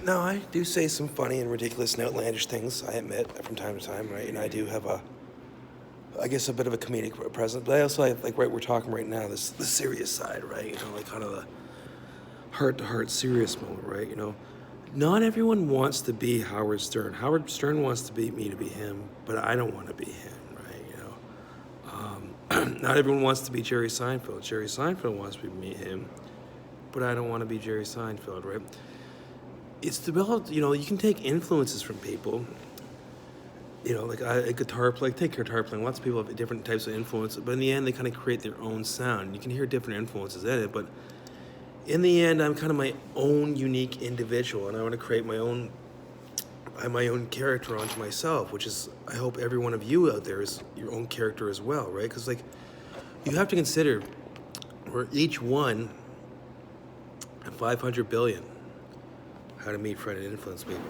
No, I do say some funny and ridiculous and outlandish things, I admit, from time to time, right? And I do have I guess, a bit of a comedic presence, but I also, like, right, we're talking right now, the serious side, right? Like, kind of the heart-to-heart serious moment, right? Not everyone wants to be Howard Stern. Howard Stern wants to be me to be him, but I don't want to be him, right? Not everyone wants to be Jerry Seinfeld. Jerry Seinfeld wants to be me, him, but I don't want to be Jerry Seinfeld, right? It's developed, you can take influences from people. Like a guitar player, take guitar playing. Lots of people have different types of influence, but in the end, they kind of create their own sound. You can hear different influences in it, but in the end, I'm kind of my own unique individual, and I want to create my own character onto myself, which is, I hope every one of you out there is your own character as well, right? Because, like, you have to consider we're each one 500 billion. How to Meet, Friend, and Influence People.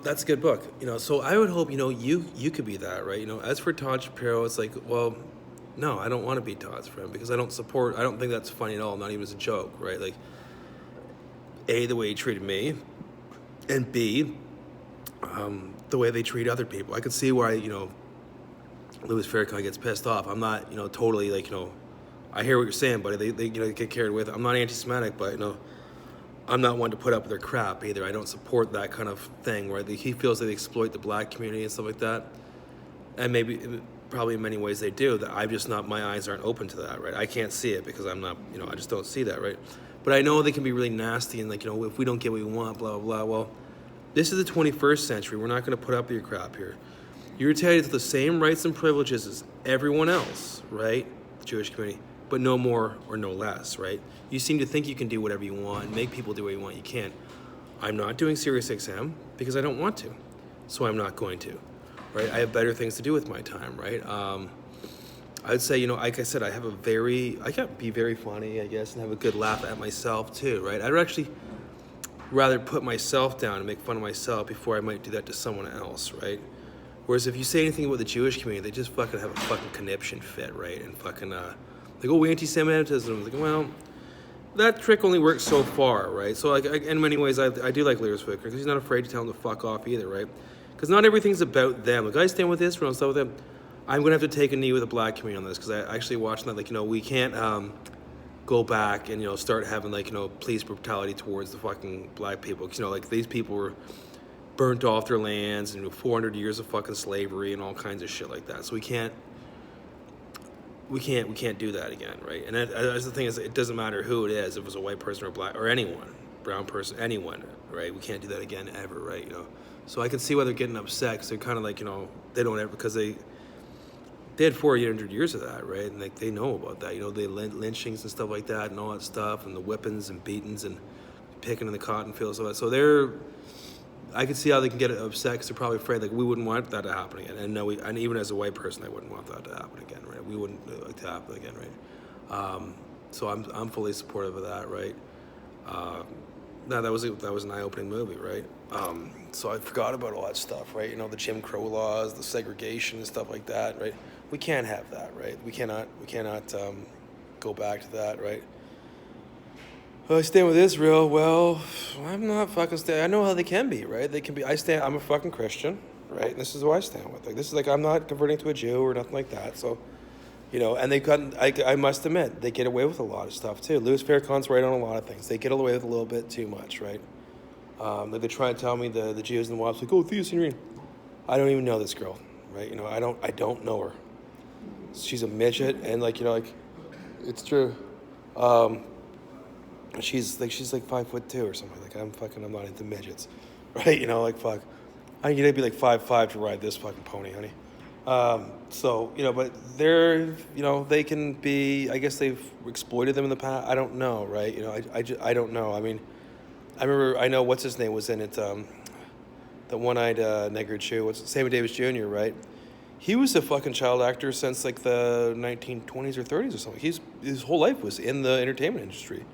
That's a good book. So I would hope, you could be that, right? As for Todd Shapiro, it's like, well, no, I don't want to be Todd's friend because I don't think that's funny at all, not even as a joke, right? Like, A, the way he treated me, and B, the way they treat other people. I could see why, Louis Farrakhan gets pissed off. I'm not, totally, like, I hear what you're saying, buddy. They get carried with it. I'm not anti-Semitic, but, I'm not one to put up with their crap either. I don't support that kind of thing where he feels they exploit the black community and stuff like that. And probably in many ways they do. That I'm just not, my eyes aren't open to that, right? I can't see it because I'm not, I just don't see that, right? But I know they can be really nasty and, like, if we don't get what we want, blah, blah, blah. Well, this is the 21st century. We're not going to put up with your crap here. You're entitled to the same rights and privileges as everyone else, right? The Jewish community. But no more or no less, right? You seem to think you can do whatever you want and make people do what you want. You can't. I'm not doing SiriusXM because I don't want to, so I'm not going to, right? I have better things to do with my time, right? I'd say, like I said, I can be very funny, I guess, and have a good laugh at myself too, right? I'd actually rather put myself down and make fun of myself before I might do that to someone else, right? Whereas if you say anything about the Jewish community, they just fucking have a fucking conniption fit, right? And fucking, like, oh, anti-Semitism. Like, well, that trick only works so far, right? So, like, in many ways, I do like Louis Farrakhan because he's not afraid to tell them to fuck off either, right? Because not everything's about them. Like, I stand with Israel and stuff with them. I'm going to have to take a knee with the black community on this because I actually watched that, like, we can't go back and, start having, like, police brutality towards the fucking black people. Because, like, these people were burnt off their lands and 400 years of fucking slavery and all kinds of shit like that. So we can't do that again, right? And that's the thing is, it doesn't matter who it is, if it was a white person or black or anyone, brown person, anyone, right? We can't do that again ever, right? So I can see why they're getting upset because they're kind of like, they don't ever, because they had 400 years of that, right? And like they know about that, the lynchings and stuff like that and all that stuff and the whippings and beatings and picking in the cotton fields and all that. So I can see how they can get upset because they're probably afraid, like, we wouldn't want that to happen again. And no, and even as a white person, I wouldn't want that to happen again, right? We wouldn't like to happen again, right? So I'm fully supportive of that, right? That was an eye-opening movie, right? So I forgot about all that stuff, right? The Jim Crow laws, the segregation and stuff like that, right? We can't have that, right? We cannot go back to that, right? I stand with Israel. Well, I'm not fucking I know how they can be, right? They can be. I'm a fucking Christian, right? And this is who I stand with. Like, this is like, I'm not converting to a Jew or nothing like that. So, and I must admit, they get away with a lot of stuff too. Louis Farrakhan's right on a lot of things. They get away with a little bit too much, right? Like they try to tell me the Jews and the WAPs, like, oh, Thea Signorine. I don't even know this girl, right? I don't know her. She's a midget, and like, it's true. She's like 5'2" or something. Like, I'm not into midgets, right? Like, fuck. I need to be like 5'5" to ride this fucking pony, honey. So, but they're, they can be, I guess they've exploited them in the past. I don't know, right? I don't know. I mean, I know what's his name was in it, the one-eyed negro Jew, Sammy Davis Jr., right? He was a fucking child actor since like the 1920s or 30s or something. His whole life was in the entertainment industry.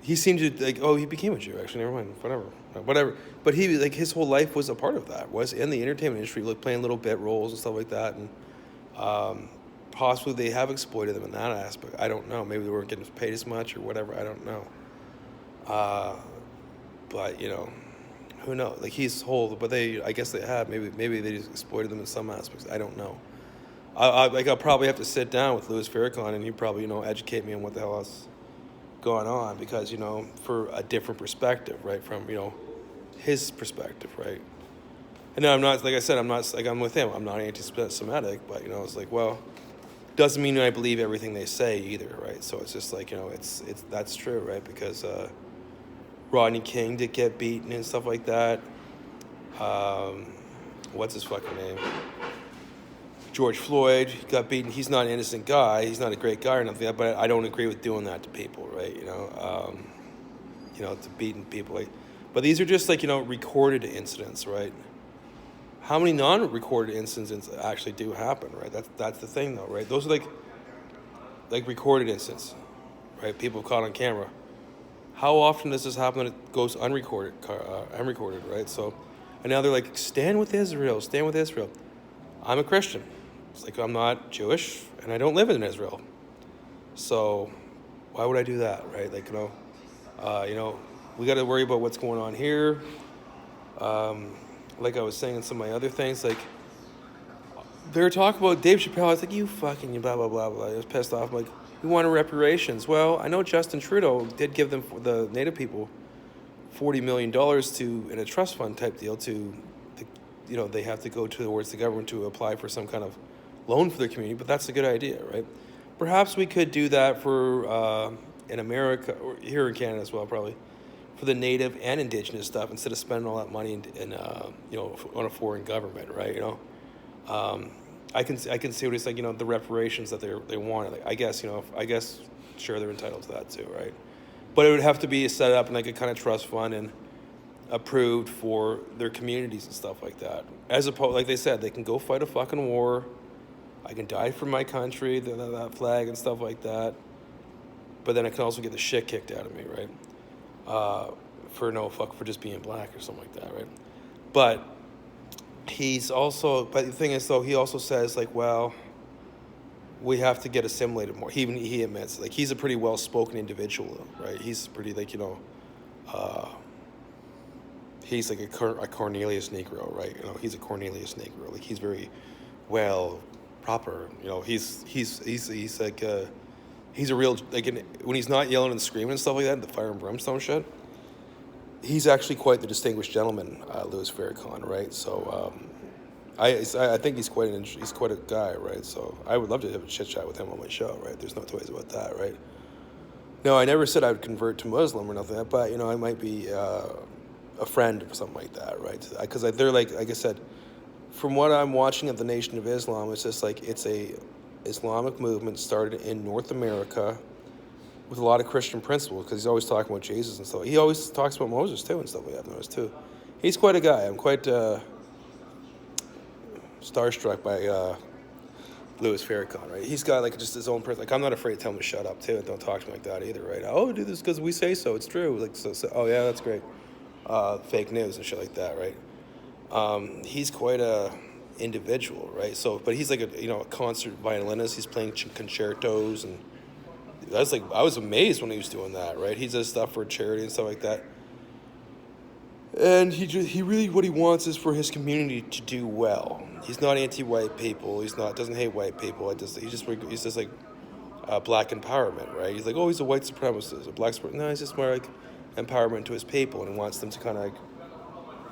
He seemed to like, he became a Jew, actually, never mind, whatever. But he, like, his whole life was a part of that, was in the entertainment industry, like playing little bit roles and stuff like that. And possibly they have exploited them in that aspect. I don't know. Maybe they weren't getting paid as much or whatever. I don't know. but who knows? Like he's whole, but I guess they have. Maybe they just exploited them in some aspects. I don't know. I'll probably have to sit down with Louis Farrakhan, and he probably educate me on what the hell is going on, because for a different perspective, right, from his perspective, right. And then I'm not, like I said, I'm not like I'm with him. I'm not anti-Semitic, but it's like, well, doesn't mean I believe everything they say either, right? So it's just like it's that's true, right? Because Rodney King did get beaten and stuff like that. What's his fucking name? George Floyd got beaten. He's not an innocent guy. He's not a great guy or nothing like that, but I don't agree with doing that to people, right? To beating people. But these are just like, recorded incidents, right? How many non-recorded incidents actually do happen, right? That's the thing, though, right? Those are like recorded incidents, right? People caught on camera. How often does this happen that it goes unrecorded, right? So, and now they're like, stand with Israel, stand with Israel. I'm a Christian. It's like, I'm not Jewish, and I don't live in Israel. So why would I do that, right? Like, we got to worry about what's going on here. Like I was saying in some of my other things, like, they were talking about Dave Chappelle. I was like, you fucking blah, blah, blah, blah. I was pissed off. I'm like, we wanted reparations. Well, I know Justin Trudeau did give them, the Native people, $40 million in a trust fund type deal they have to go towards the government to apply for some kind of loan for their community, but that's a good idea, right? Perhaps we could do that for, in America, or here in Canada as well, probably, for the Native and Indigenous stuff, instead of spending all that money on a foreign government, right? I can see what it's like, the reparations that they want. Like, I guess sure, they're entitled to that too, right? But it would have to be set up in like a kind of trust fund and approved for their communities and stuff like that. As opposed, like they said, they can go fight a fucking war. I can die for my country, that flag and stuff like that. But then I can also get the shit kicked out of me, right? For just being black or something like that, right? But but the thing is, though, he also says, like, well, we have to get assimilated more. He admits, like, he's a pretty well-spoken individual, right? He's pretty, like, he's like a Cornelius Negro, right? He's a Cornelius Negro. Like, he's very well proper. He's like he's a real, like, when he's not yelling and screaming and stuff like that, the fire and brimstone shit. He's actually quite the distinguished gentleman, Louis Farrakhan, right? So I think he's quite a guy, right? So I would love to have a chit chat with him on my show, right? There's no two ways about that, right? No, I never said I would convert to Muslim or nothing, but I might be a friend or something like that, right? Because they're like I said, from what I'm watching of the Nation of Islam, it's just like it's a Islamic movement started in North America with a lot of Christian principles, because he's always talking about Jesus and stuff. He always talks about Moses too and stuff like that. I've noticed too. He's quite a guy. I'm quite starstruck by Louis Farrakhan, right? He's got like just his own person. Like, I'm not afraid to tell him to shut up too, and don't talk to me like that either, right? Oh, do this because we say so. It's true. Like, so oh yeah, that's great. Fake news and shit like that, right? He's quite a individual, right? So, but he's like a concert violinist. He's playing concertos, and I was amazed when he was doing that, right? He does stuff for charity and stuff like that. And he really, what he wants is for his community to do well. He's not anti-white people. Doesn't hate white people. He's just like black empowerment, right? He's like, oh, he's a white supremacist, a black supremacist. No, he's just more like empowerment to his people, and he wants them to kind of like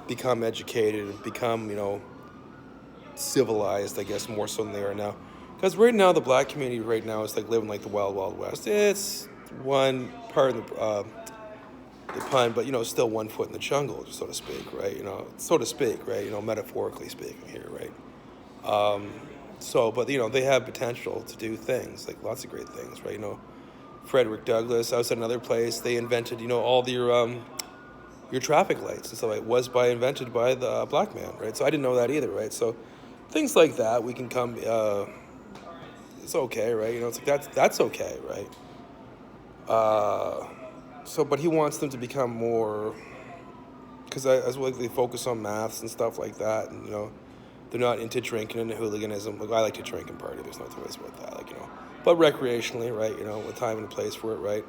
become educated and become, civilized, I guess, more so than they are now. Because right now, the black community right now is like living like the wild, wild west. It's one part of the pun, but still one foot in the jungle, so to speak, right? Metaphorically speaking here, right? But they have potential to do things, like lots of great things, right? Frederick Douglass. I was at another place. They invented, all your traffic lights and stuff. It was invented by the black man, right? So I didn't know that either, right? So things like that, we can come. It's okay, right? It's like that's okay, right? But he wants them to become more, because as well, they focus on maths and stuff like that, and they're not into drinking and hooliganism. Like, I like to drink and party. There's no two ways about that, but recreationally, right? With time and a place for it, right?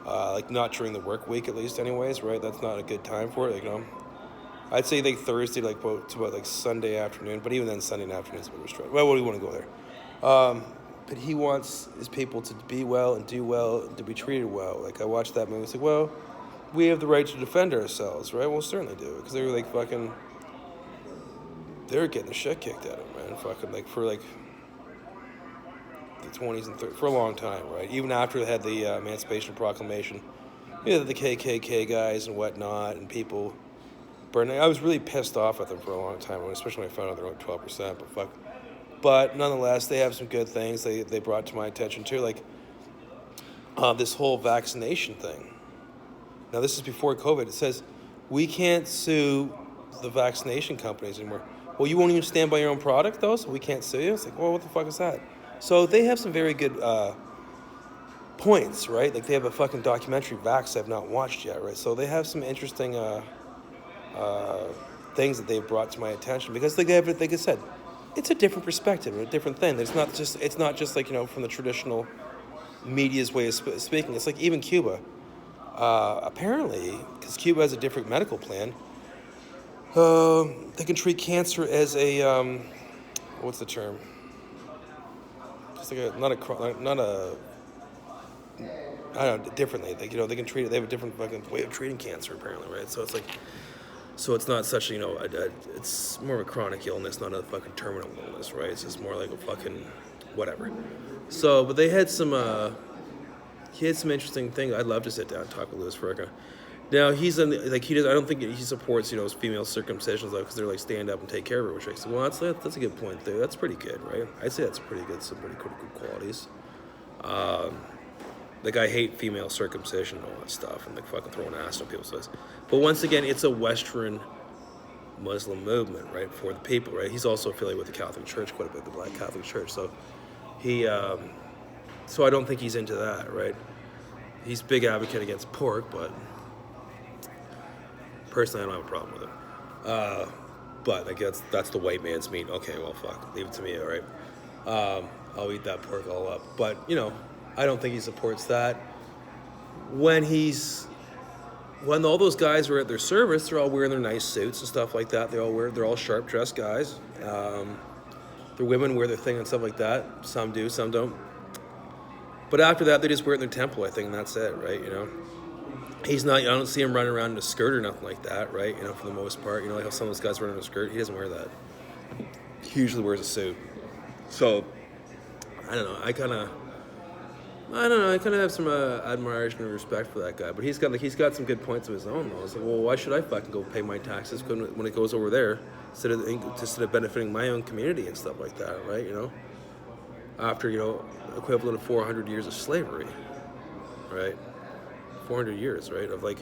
like not during the work week at least, anyways, right? That's not a good time for it, like, I'd say like Thursday, like to about like Sunday afternoon, but even then Sunday afternoon is a bit of a stretch. Well, what do you want to go there? But he wants his people to be well and do well and to be treated well. Like I watched that movie, it's like, well, we have the right to defend ourselves, right? Well, certainly do, because they were like fucking, they were getting the shit kicked out of them, man. Fucking like for like the 20s and 30s for a long time, right? Even after they had the Emancipation Proclamation, the KKK guys and whatnot, and people burning. I was really pissed off at them for a long time, especially when I found out they're only 12%. But fuck. But nonetheless, they have some good things they brought to my attention too, like this whole vaccination thing. Now this is before COVID. It says we can't sue the vaccination companies anymore. Well, you won't even stand by your own product though, so we can't sue you. It's like, well, what the fuck is that? So they have some very good points, right? Like they have a fucking documentary, Vax, I've not watched yet, right? So they have some interesting things that they've brought to my attention because like I said, it's a different perspective, a different thing. It's not just like from the traditional media's way of speaking. It's like even Cuba, apparently, because Cuba has a different medical plan. They can treat cancer as a what's the term? Just like not a I don't know, differently. They can treat it. They have a different fucking way of treating cancer apparently, right? So it's like. So it's not such, it's more of a chronic illness, not a fucking terminal illness, right? It's just more like a fucking whatever. So, but they had he had some interesting things. I'd love to sit down and talk with Louis Farrakhan. Now, I don't think he supports, female circumcisions, though, because they're like stand up and take care of her, which I said, well, that's a good point there. That's pretty good, right? I'd say that's some pretty good qualities. Like, I hate female circumcision and all that stuff and, like, fucking throwing acid on people's face. But once again, it's a Western Muslim movement, right, for the people, right? He's also affiliated with the Catholic Church quite a bit, the Black Catholic Church. So so I don't think he's into that, right? He's a big advocate against pork, but personally, I don't have a problem with it. But I guess that's the white man's meat. Okay, well, fuck. Leave it to me, all right? I'll eat that pork all up. But, I don't think he supports that. When all those guys are at their service, they're all wearing their nice suits and stuff like that. They're all sharp dressed guys. The women wear their thing and stuff like that. Some do, some don't. But after that, they just wear it in their temple, I think, and that's it, right? I don't see him running around in a skirt or nothing like that, right? For the most part, like how some of those guys run in a skirt. He doesn't wear that. He usually wears a suit. So, I don't know. I kind of have some admiration and respect for that guy, but he's got some good points of his own. Though. It's like, well, why should I fucking go pay my taxes when it goes over there instead of benefiting my own community and stuff like that, right? After equivalent of 400 years of slavery, right? 400 years, right? Of like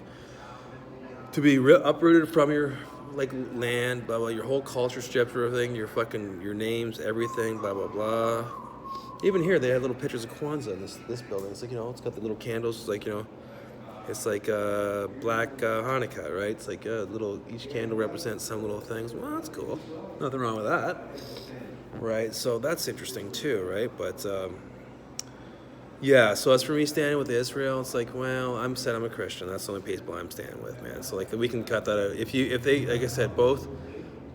to be uprooted from your like land, blah blah, your whole culture stripped, everything, your names, everything, blah blah blah. Even here, they had little pictures of Kwanzaa in this building. It's like, it's got the little candles. It's like, it's like black Hanukkah, right? It's like each candle represents some little things. Well, that's cool. Nothing wrong with that, right? So that's interesting too, right? But yeah, so as for me standing with Israel, it's like, well, I'm a Christian. That's the only people I'm standing with, man. So like, we can cut that out. If they, like I said, both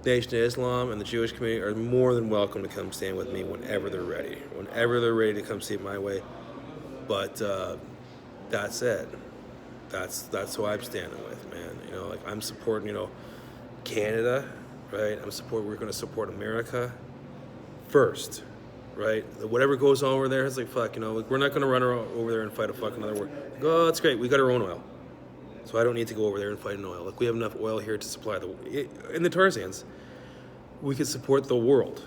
Nation of Islam and the Jewish community are more than welcome to come stand with me whenever they're ready. Whenever they're ready to come see it my way. But that's it. That's who I'm standing with, man. Like I'm supporting, Canada, right? We're going to support America first, right? Whatever goes on over there, it's like, fuck, like, we're not going to run over there and fight a fuck another war. Like, oh, that's great. We got our own oil. So I don't need to go over there and fight an oil. Like we have enough oil here to supply in the tar sands. We could support the world,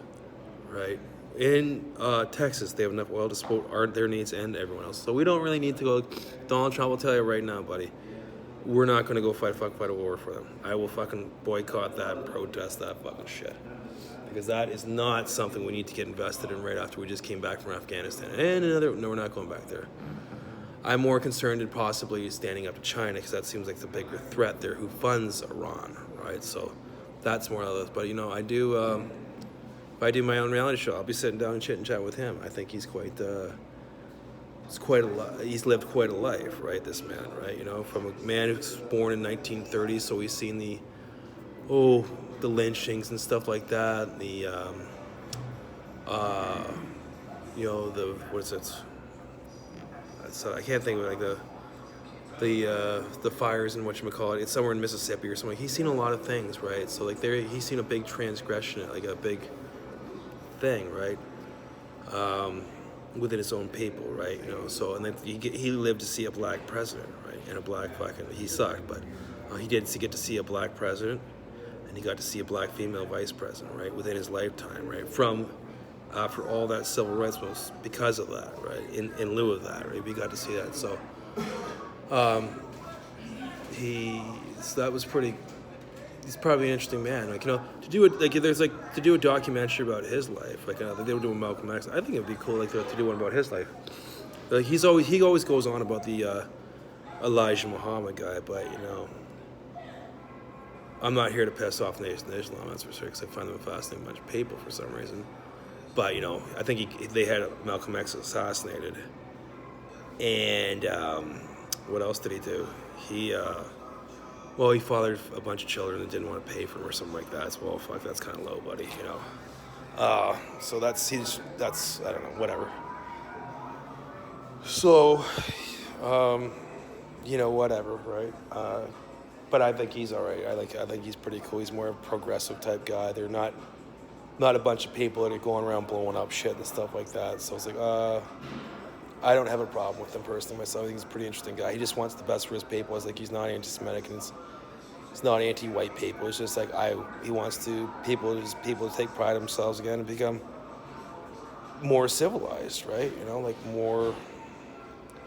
right? In Texas, they have enough oil to support their needs and everyone else. So we don't really need to go. Donald Trump will tell you right now, buddy, we're not going to go fight a war for them. I will fucking boycott that and protest that fucking shit. Because that is not something we need to get invested in right after we just came back from Afghanistan. No, we're not going back there. I'm more concerned in possibly standing up to China because that seems like the bigger threat there, who funds Iran, right? So that's more of those. But I do. If I do my own reality show, I'll be sitting down and chit and chat with him. I think he's quite it's quite a he's lived quite a life, right? This man, right? You know, from a man who's born in 1930, so he's seen the lynchings and stuff like that. You know, what is it? So I can't think of it, like the fires and whatchamacallit. It's somewhere in Mississippi or something. He's seen a lot of things, right? So like he's seen a big transgression, like a big thing, right? Within his own people, right? You know, so and then he lived to see a black president, right? And a black fucking, he sucked, but he did get to see a black president, and he got to see a black female vice president, right? Within his lifetime, right? From for all that civil rights was because of that, right? In lieu of that, right? We got to see that. So so that was pretty. He's probably an interesting man. Like, you know, to do it, like, there's like to do a documentary about his life. Like, they were doing Malcolm X. I think it'd be cool, like, to do one about his life. Like, he always goes on about the Elijah Muhammad guy, but you know, I'm not here to piss off Nation of Islam, that's for sure, because I find them a fascinating bunch of people for some reason. But you know, I think they had Malcolm X assassinated, and what else did he do? He fathered a bunch of children that didn't want to pay for him or something like that. So, well, fuck, that's kind of low, buddy, you know. So that's I don't know, whatever. So, you know, whatever, right? But I think he's all right. I think he's pretty cool. He's more a progressive type guy. They're not a bunch of people that are going around blowing up shit and stuff like that. So it's like, I don't have a problem with him personally myself. I think he's a pretty interesting guy. He just wants the best for his people. It's like he's not anti-Semitic and he's not anti-white people. It's just like he wants people to take pride in themselves again and become more civilized, right? You know, like more,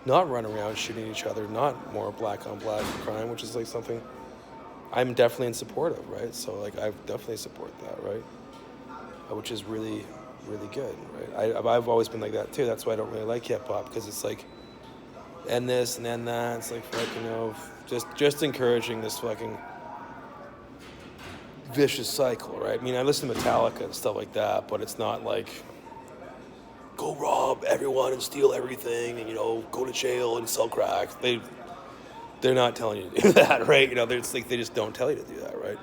not run around shooting each other, not more black on black crime, which is like something I'm definitely in support of, right? So like I definitely support that, right? Which is really, really good, right? I've always been like that too. That's why I don't really like hip hop, because it's like end this and end that. It's like fucking, you know, just encouraging this fucking vicious cycle, right? I mean, I listen to Metallica and stuff like that, but it's not like go rob everyone and steal everything and, you know, go to jail and sell crack. They're not telling you to do that, right? You know, it's like they just don't tell you to do that, right?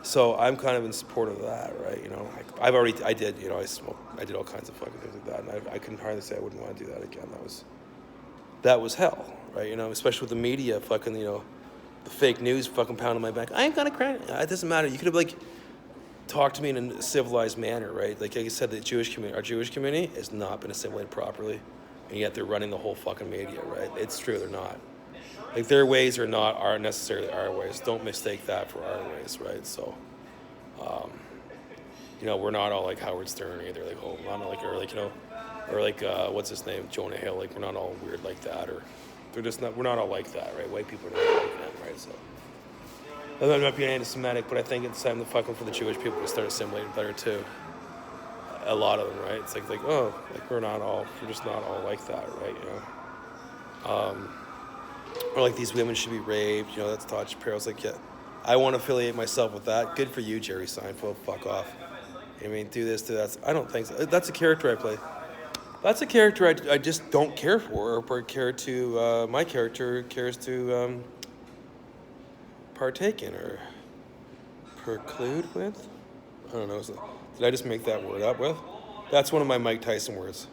So I'm kind of in support of that, right? You know, I did, you know, I did all kinds of fucking things like that, and I couldn't hardly say I wouldn't want to do that again. That was hell, right? You know, especially with the media fucking, you know, the fake news fucking pounding my back. I ain't gonna cry. It doesn't matter. You could have like talked to me in a civilized manner, right? Like I said, our Jewish community has not been assimilated properly, and yet they're running the whole fucking media, right? It's true, they're not. Like their ways aren't necessarily our ways. Don't mistake that for our ways, right? So, you know, we're not all like Howard Stern either. Like, oh, I'm not like, or like, you know, or like what's his name, Jonah Hill. Like, we're not all weird like that, or they're just not. We're not all like that, right? White people are not like that, right? So, I'm not being anti-Semitic, but I think it's time to fucking for the Jewish people to start assimilating better too. A lot of them, right? It's like oh, like we're just not all like that, right? You know. Or like these women should be raped, you know, that's Todd Shapiro's like, yeah, I want to affiliate myself with that. Good for you, Jerry Seinfeld, fuck off. I mean, do this, do that. I don't think so. That's a character I play. That's a character I just don't care for, or care to, my character cares to partake in, or preclude with? I don't know, did I just make that word up with? That's one of my Mike Tyson words.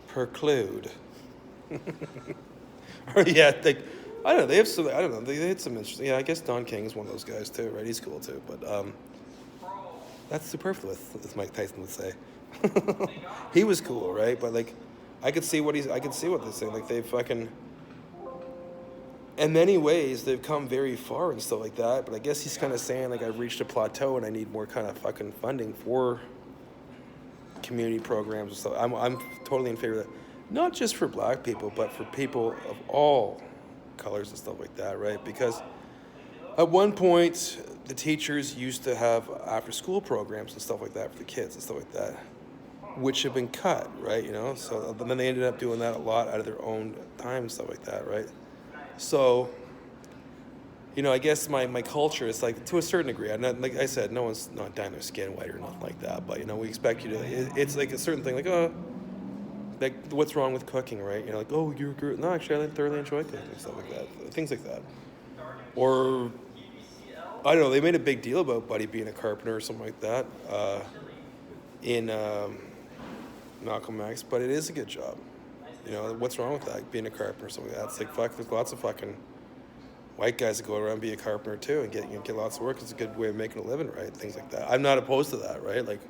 Preclude. Or yeah, I don't know. They have some. I don't know. They had some interesting. Yeah, I guess Don King is one of those guys too, right? He's cool too, but that's superfluous, as Mike Tyson would say. He was cool, right? But like, I could see what they're saying. Like they fucking, in many ways, they've come very far and stuff like that. But I guess he's kind of saying like I've reached a plateau and I need more kind of fucking funding for community programs and stuff. I'm totally in favor of that. Not just for black people, but for people of all colors and stuff like that, right? Because at one point, the teachers used to have after-school programs and stuff like that for the kids and stuff like that, which have been cut, right? You know, so then they ended up doing that a lot out of their own time and stuff like that, right? So, you know, I guess my culture is like, to a certain degree, like I said, no one's not dyeing their skin white or nothing like that, but, you know, we expect you to, it's like a certain thing, like, oh, like what's wrong with cooking, right? You're like, oh, you're good. No, actually, I thoroughly enjoy cooking and stuff like that. Things like that. Or I don't know. They made a big deal about Buddy being a carpenter or something like that in Malcolm X, but it is a good job. You know, what's wrong with that? Being a carpenter or something like that. It's like fuck. There's lots of fucking white guys that go around and be a carpenter too and get lots of work. It's a good way of making a living, right? Things like that. I'm not opposed to that, right? Like,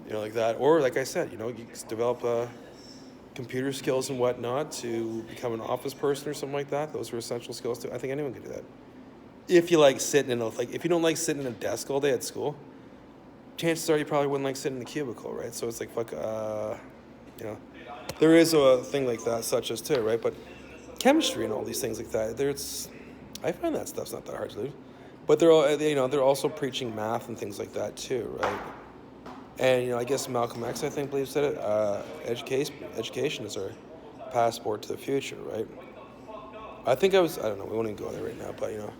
you know, like that. Or like I said, you know, you develop computer skills and whatnot to become an office person or something like that. Those are essential skills too. I think anyone can do that. If you like sitting in if you don't like sitting in a desk all day at school, chances are you probably wouldn't like sitting in the cubicle, right? So it's like fuck, you know, there is a thing like that, such as too, right? But chemistry and all these things like that, I find that stuff's not that hard to do. But they're also preaching math and things like that too, right? And, you know, I guess Malcolm X, I think, believes that education is our passport to the future, right? I don't know, we won't even go there right now, but, you know,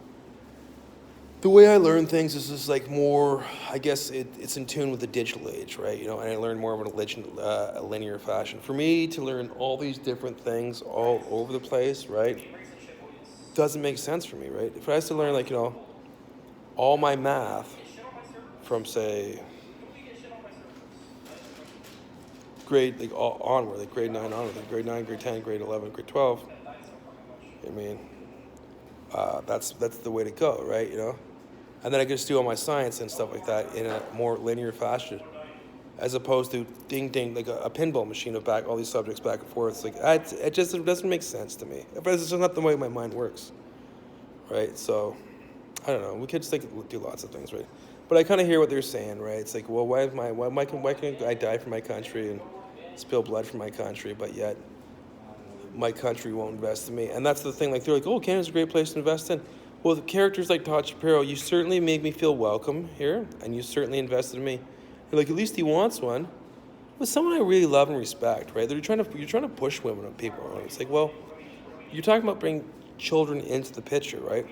the way I learn things is just like more, I guess it's in tune with the digital age, right? You know, and I learn more of a linear fashion. For me to learn all these different things all over the place, right, doesn't make sense for me, right? If I was to learn, like, you know, all my math from, say, grade, like, onward, like grade 9 onward, like grade 9, grade 10, grade 11, grade 12, I mean, that's the way to go, right, you know? And then I could just do all my science and stuff like that in a more linear fashion, as opposed to ding ding like a pinball machine of back all these subjects back and forth. It's like it just doesn't make sense to me. But it's just not the way my mind works, right? So I don't know. We could just like do lots of things, right? But I kind of hear what they're saying, right? It's like, well, why can I die for my country and spill blood for my country, but yet my country won't invest in me? And that's the thing. Like they're like, oh, Canada's a great place to invest in. Well, the characters like Todd Shapiro, you certainly made me feel welcome here, and you certainly invested in me. You're like, at least he wants one. With someone I really love and respect, right? You're trying to push women on people. Right? It's like, well, you're talking about bringing children into the picture, right?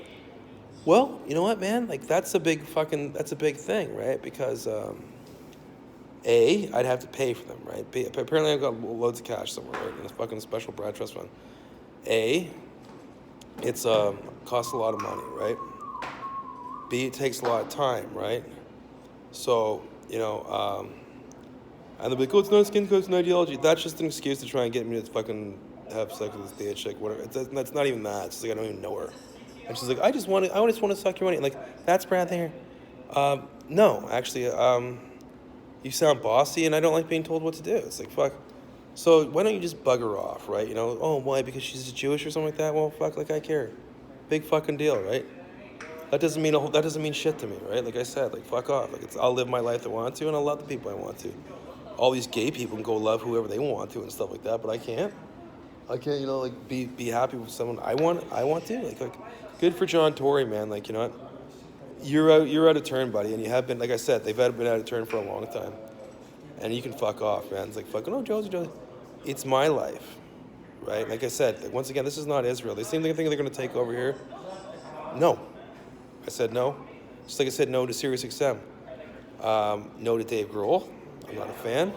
Well, you know what, man? Like that's a big thing, right? Because I'd have to pay for them, right? Apparently, I've got loads of cash somewhere, right? In a fucking special Brad Trust fund. It's costs a lot of money, right? B, it takes a lot of time, right? So, you know, and they'll be like, oh, it's not a skin color, it's an ideology. That's just an excuse to try and get me to fucking have sex with this bitch, like whatever. That's not even that. It's just like I don't even know her. And she's like, I just want to suck your money. Like, that's Brad there. No, actually, you sound bossy, and I don't like being told what to do. It's like, fuck. So why don't you just bug her off, right? You know, oh, why? Because she's Jewish or something like that? Well, fuck, like I care. Big fucking deal, right? That doesn't mean shit to me, right? Like I said, like fuck off. Like I'll live my life I want to, and I'll love the people I want to. All these gay people can go love whoever they want to and stuff like that, but I can't. You know, like be happy with someone I want to. Like good for John Tory, man. Like, you know what? You're out of turn, buddy, and you have been. Like I said, they've been out of turn for a long time, and you can fuck off, man. It's like fucking Josie. It's my life, right? Like I said, like, once again, this is not Israel. They seem to think they're going to take over here. No. I said no. Just like I said no to Sirius XM. No to Dave Grohl. I'm not a fan.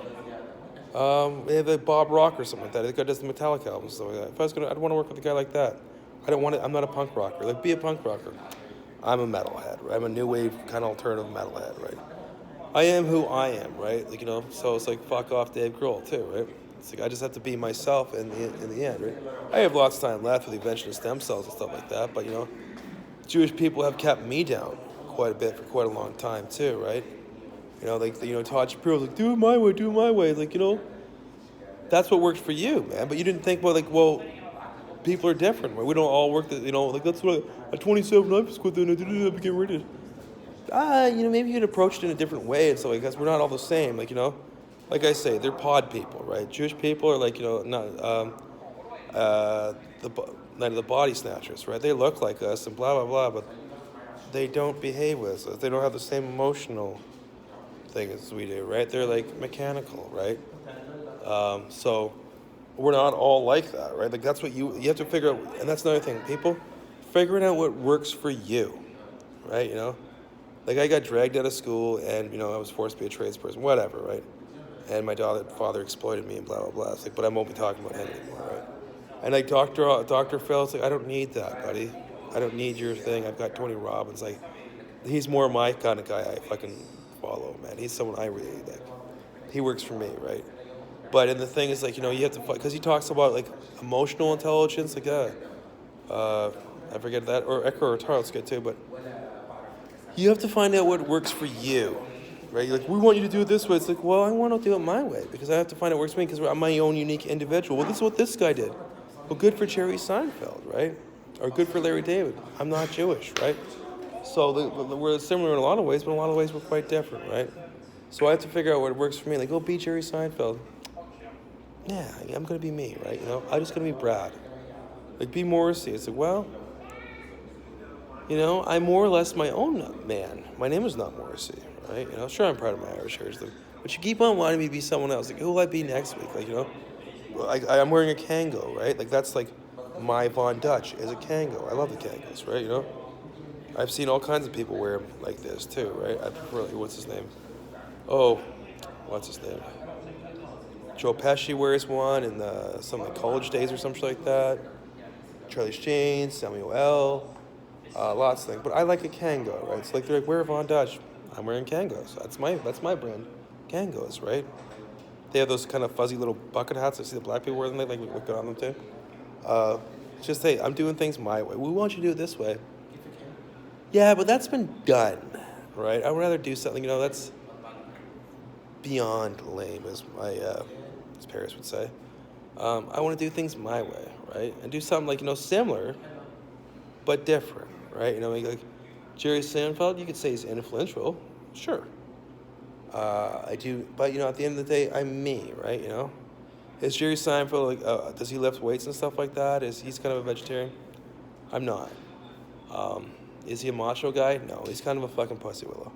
They have like Bob Rock or something like that. The guy does the Metallica albums, stuff like that. I'd want to work with a guy like that. I'm not a punk rocker. Like, be a punk rocker. I'm a metalhead, right? I'm a new wave kind of alternative metalhead, right? I am who I am, right? Like, you know, so it's like fuck off Dave Grohl too, right? It's like I just have to be myself in the end, right? I have lots of time left with the invention of stem cells and stuff like that, but you know, Jewish people have kept me down quite a bit for quite a long time too, right? You know, like, you know, Todd Shapiro's like, do it my way. Like, you know, that's what worked for you, man. But you didn't think, well, like, well, people are different, right? We don't all work, you know, like, that's what at 27, I just quit and I became British. You know, maybe you'd approach it in a different way and stuff like that. We're not all the same, like, you know. Like I say, they're pod people, right? Jewish people are like, you know, not, the body snatchers, right? They look like us and blah, blah, blah, but they don't behave with us. They don't have the same emotional thing as we do, right? They're like mechanical, right? So we're not all like that, right? Like that's what you have to figure out, and that's another thing. People, figuring out what works for you, right? You know, like I got dragged out of school, and you know I was forced to be a tradesperson, whatever, right? and my father exploited me and blah blah blah. It's like, but I won't be talking about him anymore, right? And like Dr. Phil, it's like, I don't need that, buddy. I don't need your thing. I've got Tony Robbins. Like, he's more my kind of guy. I fucking follow, man. He's someone I really like. He works for me, right? But and the thing is, like, you know, you have to fight because he talks about like emotional intelligence, like that. I forget that, or Eckhart Tolle's good too. But you have to find out what works for you, right? You're like, we want you to do it this way. It's like, well, I want to do it my way because I have to find out what works for me because I'm my own unique individual. Well, this is what this guy did. Well, good for Jerry Seinfeld, right? Or good for Larry David. I'm not Jewish, right? So we're similar in a lot of ways, but in a lot of ways we're quite different, right? So I have to figure out what works for me. Like, be Jerry Seinfeld. Yeah, I'm going to be me, right? You know, I'm just going to be Brad. Like, be Morrissey. It's like, well, you know, I'm more or less my own man. My name is not Morrissey, right? You know, sure, I'm proud of my Irish heritage, but you keep on wanting me to be someone else. Like, who will I be next week? Like, you know, I'm wearing a Kango, right? Like, that's like my Von Dutch is a Kango. I love the Kangos, right? You know, I've seen all kinds of people wear them like this too, right? I prefer, like, what's his name? Oh, what's his name? Joe Pesci wears one in some like college days or something like that. Charlie Sheen, Samuel L. Lots of things. But I like a Kango, right? It's like they're like, wear Von Dutch. I'm wearing Kangos. That's my brand. Kangos, right? They have those kind of fuzzy little bucket hats. I see the black people wear them. They like look good on them too. Just hey, I'm doing things my way. We want you to do it this way. Yeah, but that's been done, right? I would rather do something, you know, that's beyond lame, as Paris would say. I want to do things my way, right? And do something like, you know, similar, but different, right? You know, like Jerry Seinfeld, you could say he's influential, sure. I do, but, you know, at the end of the day, I'm me, right? You know, is Jerry Seinfeld like? Does he lift weights and stuff like that? He's kind of a vegetarian? I'm not. Is he a macho guy? No, he's kind of a fucking pussy willow.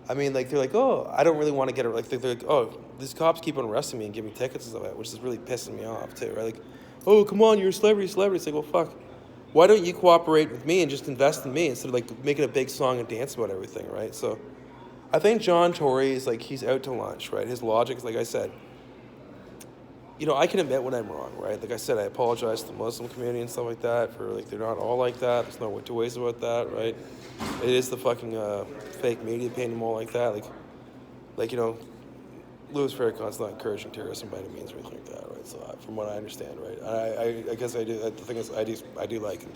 I mean, like, they're like, oh, I don't really want to get it. Like, they're like, oh, these cops keep on arresting me and giving me tickets and stuff like that, which is really pissing me off too, right? Like, oh, come on, you're a celebrity. It's like, well, fuck. Why don't you cooperate with me and just invest in me instead of like making a big song and dance about everything, right? So, I think John Tory is like, he's out to lunch, right? His logic is, like I said, you know, I can admit when I'm wrong, right? Like I said, I apologize to the Muslim community and stuff like that for, like, they're not all like that. There's no two ways about that, right? It is the fucking fake media painting them all like that. Like, you know, Louis Farrakhan's not encouraging terrorism by any means or anything like that, right? So from what I understand, right? I guess I do. The thing is, I do like him.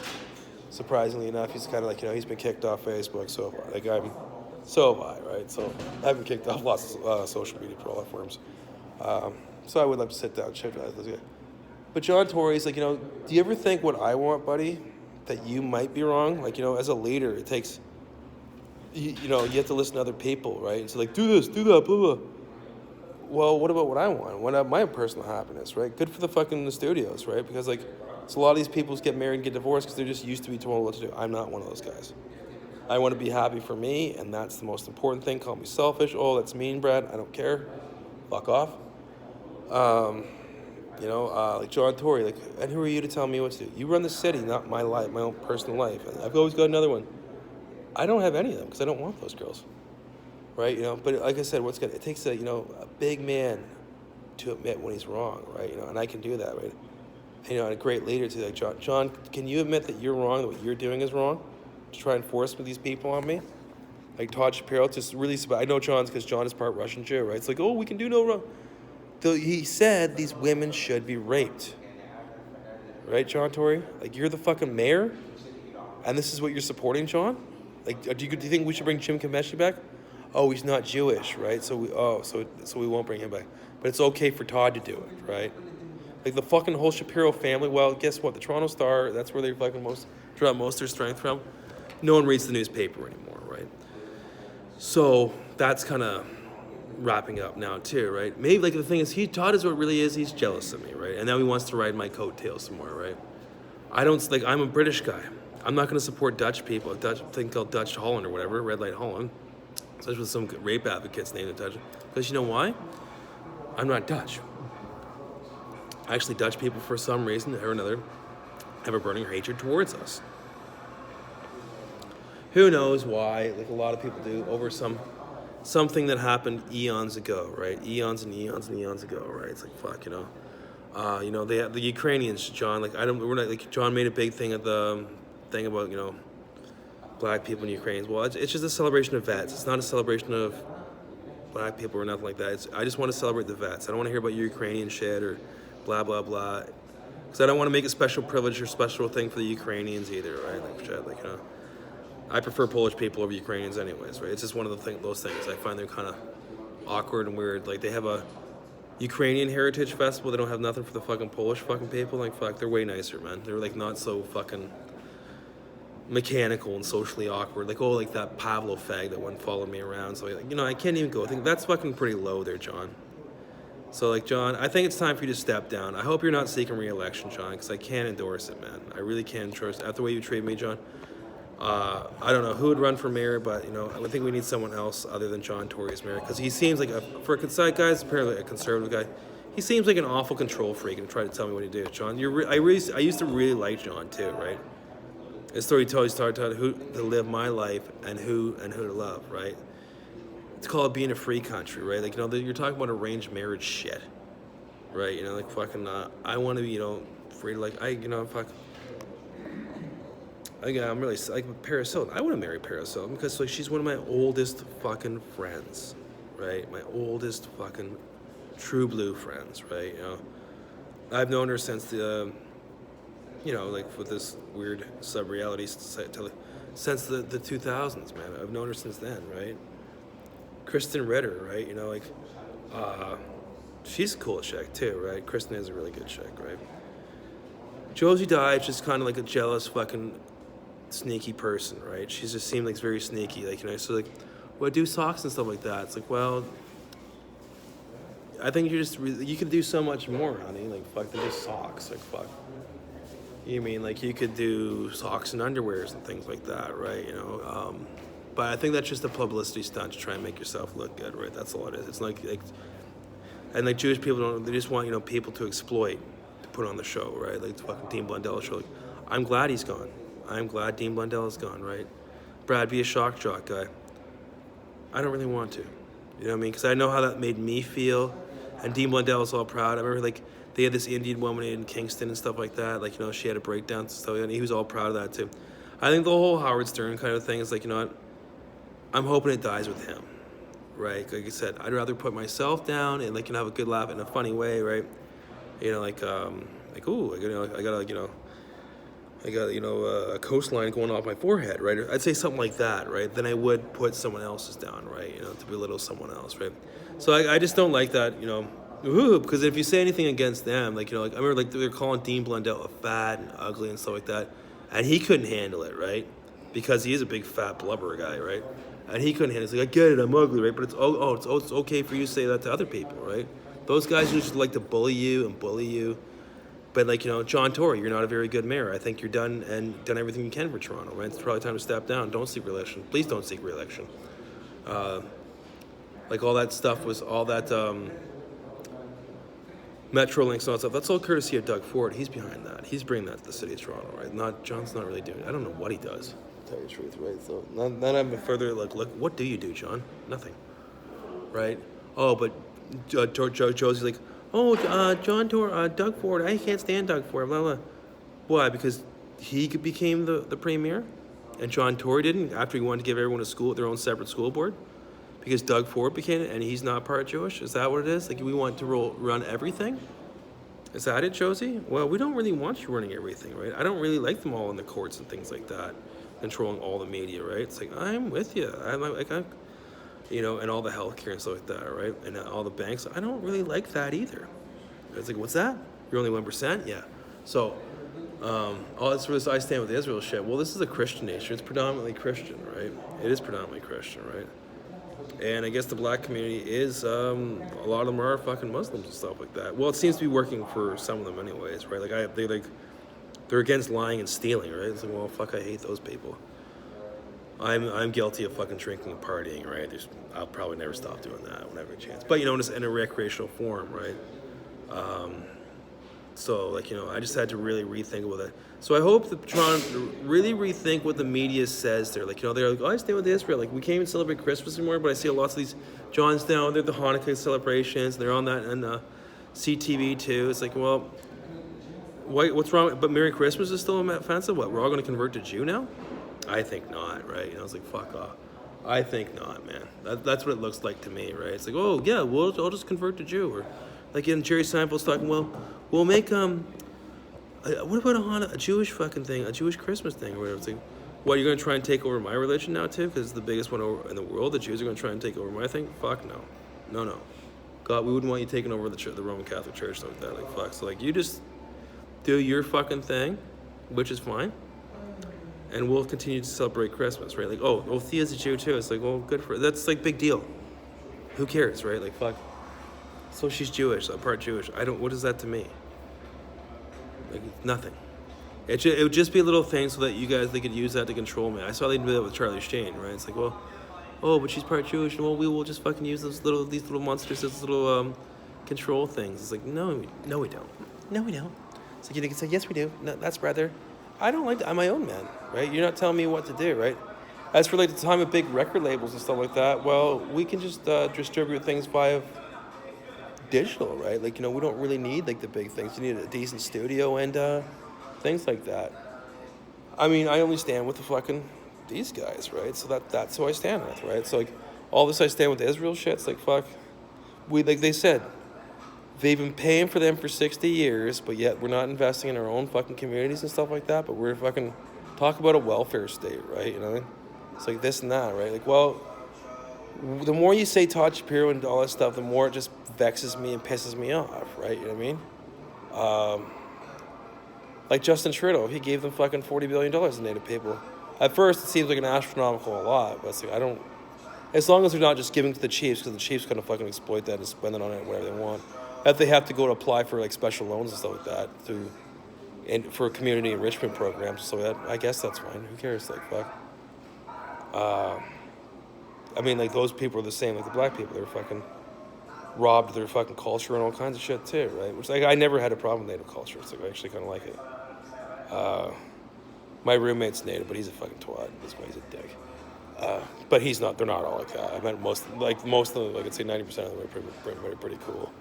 Surprisingly enough, he's kind of like, you know, he's been kicked off Facebook so far. Like, so have I, right? So I've been kicked off lots of social media platforms. So I would love to sit down and check out this guy. But John Tory's like, you know, do you ever think what I want, buddy, that you might be wrong? Like, you know, as a leader, it takes, you know, you have to listen to other people, right? It's like, do this, do that, blah, blah. Well, what about what I want? What about my personal happiness, right? Good for the fucking studios, right? Because, like, so a lot of these people get married and get divorced because they're just used to be told what to do. I'm not one of those guys. I want to be happy for me, and that's the most important thing. Call me selfish. Oh, that's mean, Brad. I don't care. Fuck off. You know, like John Tory, like, and who are you to tell me what to do? You run the city, not my life, my own personal life. And I've always got another one. I don't have any of them because I don't want those girls, right? You know, but like I said, it takes a, you know, a big man to admit when he's wrong, right? You know, and I can do that, right? And, you know, and a great leader to like John, can you admit that you're wrong, that what you're doing is wrong? To try and force these people on me, like Todd Shapiro, just really. I know John's because John is part Russian Jew, right? It's like, oh, we can do no wrong. He said these women should be raped. Right, John Tory? Like, you're the fucking mayor? And this is what you're supporting, John? Like, do you think we should bring Jim Kameschi back? Oh, he's not Jewish, right? So we won't bring him back. But it's okay for Todd to do it, right? Like, the fucking whole Shapiro family, well, guess what? The Toronto Star, that's where they fucking draw most of their strength from. No one reads the newspaper anymore, right? So that's kind of wrapping up now too, right? Maybe, like, the thing is, Todd is what really is, he's jealous of me, right? And now he wants to ride my coattails some more, right? I'm a British guy. I'm not going to support Dutch people, a Dutch thing called Dutch Holland or whatever, Red Light Holland, especially with some rape advocates named Dutch. Because you know why? I'm not Dutch. Actually, Dutch people, for some reason or another, have a burning hatred towards us. Who knows why, like a lot of people do, over some something that happened eons ago, right? Eons and eons and eons ago, right? It's like fuck, they have the Ukrainians, John. Like we're not like John made a big thing of the thing about black people and Ukrainians. Well, it's just a celebration of vets. It's not a celebration of black people or nothing like that. I just want to celebrate the vets. I don't want to hear about your Ukrainian shit or blah blah blah. Because I don't want to make a special privilege or special thing for the Ukrainians either, right? Like shit, I prefer Polish people over Ukrainians anyways, right? It's just one of those things. I find they're kind of awkward and weird. Like they have a Ukrainian Heritage Festival. They don't have nothing for the fucking Polish fucking people. Like fuck, they're way nicer, man. They're like not so fucking mechanical and socially awkward. Like like that Pablo fag that wouldn't follow me around. So I can't even go. I think that's fucking pretty low there, John. So like John, I think it's time for you to step down. I hope you're not seeking re-election, John, because I can't endorse it, man. I really can't trust after the way you treat me, John. I don't know who would run for mayor, but I think we need someone else other than John Tory as mayor, because he seems like for a apparently a conservative guy, he seems like an awful control freak and try to tell me what to do. John, I used to really like John too, right? His story he started who to live my life and who to love, right? It's called being a free country, right? Like you're talking about arranged marriage shit, right? Like fucking I want to be free to fuck. I'm really like Paris Hilton. I want to marry Paris Hilton because she's one of my oldest fucking friends, right? My oldest fucking true blue friends, right? I've known her since the, with this weird sub-reality since the 2000s, man. I've known her since then, right? Kristen Ritter, right? She's a cool chick too, right? Kristen is a really good chick, right? Josie Dive just kind of like a jealous fucking sneaky person, right? She just seemed like very sneaky, well, do socks and stuff like that. It's like, well, I think you could do so much more, honey. Like, fuck, they're just socks. Like, fuck. You mean like you could do socks and underwears and things like that, right? But I think that's just a publicity stunt to try and make yourself look good, right? That's all it is. It's and Jewish people they just want people to exploit, to put on the show, right? Like the fucking Dean Blundell show. I'm glad he's gone. I'm glad Dean Blundell is gone, right? Brad, be a shock jock guy. I don't really want to. You know what I mean? Because I know how that made me feel. And Dean Blundell was all proud. I remember, they had this Indian woman in Kingston and stuff like that. She had a breakdown and stuff, and he was all proud of that, too. I think the whole Howard Stern kind of thing is I'm hoping it dies with him, right? Like I said, I'd rather put myself down and, have a good laugh in a funny way, right? Ooh, I got a coastline going off my forehead, right? I'd say something like that, right? Then I would put someone else's down, right? To belittle someone else, right? So I just don't like that, because if you say anything against them, I remember they're calling Dean Blundell a fat and ugly and stuff like that, and he couldn't handle it, right? Because he is a big fat blubber guy, right? And he couldn't handle it. He's like, I get it, I'm ugly, right? But it's okay for you to say that to other people, right? Those guys who just like to bully you. But John Tory, you're not a very good mayor. I think you're done everything you can for Toronto, right? It's probably time to step down. Don't seek re-election. Please don't seek re-election. All that stuff was all that Metrolinx and all that stuff. That's all courtesy of Doug Ford. He's behind that. He's bringing that to the city of Toronto, right? John's not really doing it. I don't know what he does, to tell you the truth, right? So none of them further look. What do you do, John? Nothing, right? Oh, but Josie's like, John Tory, Doug Ford. I can't stand Doug Ford. Blah, blah. Why? Because he became the premier, and John Tory didn't after he wanted to give everyone their own separate school board. Because Doug Ford became it, and he's not part Jewish. Is that what it is? We want to run everything. Is that it, Josie? Well, we don't really want you running everything, right? I don't really like them all in the courts and things like that, controlling all the media, right? It's like I'm with you. I'm and all the healthcare and stuff like that, right? And all the banks. I don't really like that either. It's like, what's that? You're only 1%? Yeah. So, I stand with the Israel shit. Well, this is a Christian nation. It's predominantly Christian, right? It is predominantly Christian, right? And I guess the black community is, a lot of them are fucking Muslims and stuff like that. Well, it seems to be working for some of them anyways, right? They're against lying and stealing, right? It's like, well, fuck, I hate those people. I'm guilty of fucking drinking and partying, right? I'll probably never stop doing that whenever I get a chance. But, in a recreational form, right? So, like, I just had to really rethink about it. So I hope that Toronto really rethink what the media says there. Like, they're like, oh, I stay with Israel. Like, we can't even celebrate Christmas anymore, but I see lots of these Johns now, they're the Hanukkah celebrations. They're on that and CTV too. It's like, well, what's wrong? But Merry Christmas is still offensive? What, we're all going to convert to Jew now? I think not, right? I was like, fuck off. I think not, man. That's what it looks like to me, right? It's like, oh, yeah, I'll just convert to Jew. Or like in Jerry Seinfeld's talking, well, we'll make, what about a Jewish fucking thing, a Jewish Christmas thing or whatever? It's like, what, you're going to try and take over my religion now too? Because it's the biggest one in the world. The Jews are going to try and take over my thing? Fuck no. No. God, we wouldn't want you taking over the Roman Catholic Church like that. Like, fuck. So, like, you just do your fucking thing, which is fine. And we'll continue to celebrate Christmas, right? Like, oh, Thea's a Jew too. It's like, well, good for her. That's like big deal. Who cares, right? Like, fuck. So she's Jewish, part Jewish. What is that to me? Like, nothing. It would just be a little thing so that they could use that to control me. I saw they do that with Charlie Sheen, right? It's like, well, oh, but she's part Jewish, and well, we will just fucking use these little monsters as little control things. It's like, no, we don't. No, we don't. So you can say, yes, we do. No, that's brother. I don't like that. I'm my own man, right? You're not telling me what to do, right? As for like the time of big record labels and stuff like that, well, we can just distribute things via digital, right? Like, we don't really need like the big things. You need a decent studio and things like that. I mean, I only stand with these guys, right? So that's who I stand with, right? So like all this I stand with the Israel shit. It's like, fuck. Like they said, they've been paying for them for 60 years, but yet we're not investing in our own fucking communities and stuff like that. But we're fucking talk about a welfare state, right? You know what I mean? It's like this and that, right? Like, well, the more you say Todd Shapiro and all that stuff, the more it just vexes me and pisses me off, right? You know what I mean? Like Justin Trudeau, he gave them fucking $40 billion to Native people. At first, it seems like an astronomical lot, but it's like, as long as they're not just giving to the chiefs, because the chiefs kind of fucking exploit that and spend it on it whatever they want. If they have to go to apply for like special loans and stuff like that and for community enrichment programs, so I guess that's fine. Who cares? Like, fuck. I mean, like, those people are the same, like the black people. They're fucking robbed their fucking culture and all kinds of shit too, right? Which, like, I never had a problem with Native culture. It's like, I actually kind of like it. My roommate's Native, but he's a fucking twat. This guy's a dick. But he's not. They're not all like that. I meant most of them, like I'd say 90% of them are pretty cool.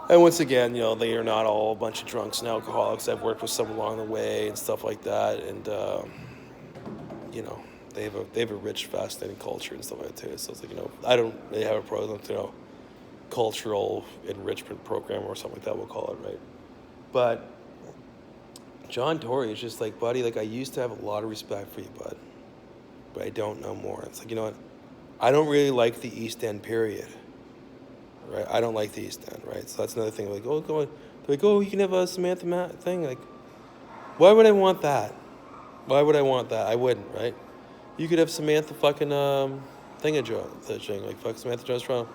And once again, they are not all a bunch of drunks and alcoholics. I've worked with some along the way and stuff like that, and they have a rich, fascinating culture and stuff like that too. So it's like, I don't really have a problem, cultural enrichment program or something like that, we'll call it, right? But John Tory is just like, buddy, like, I used to have a lot of respect for you, bud, but I don't know more. It's like, what? I don't really like the East End, period. Right? I don't like the East End, right? So that's another thing. Like, you can have a Samantha Matt thing. Like, why would I want that? Why would I want that? I wouldn't, right? You could have Samantha fucking thingajig, like, fuck Samantha Jones Toronto.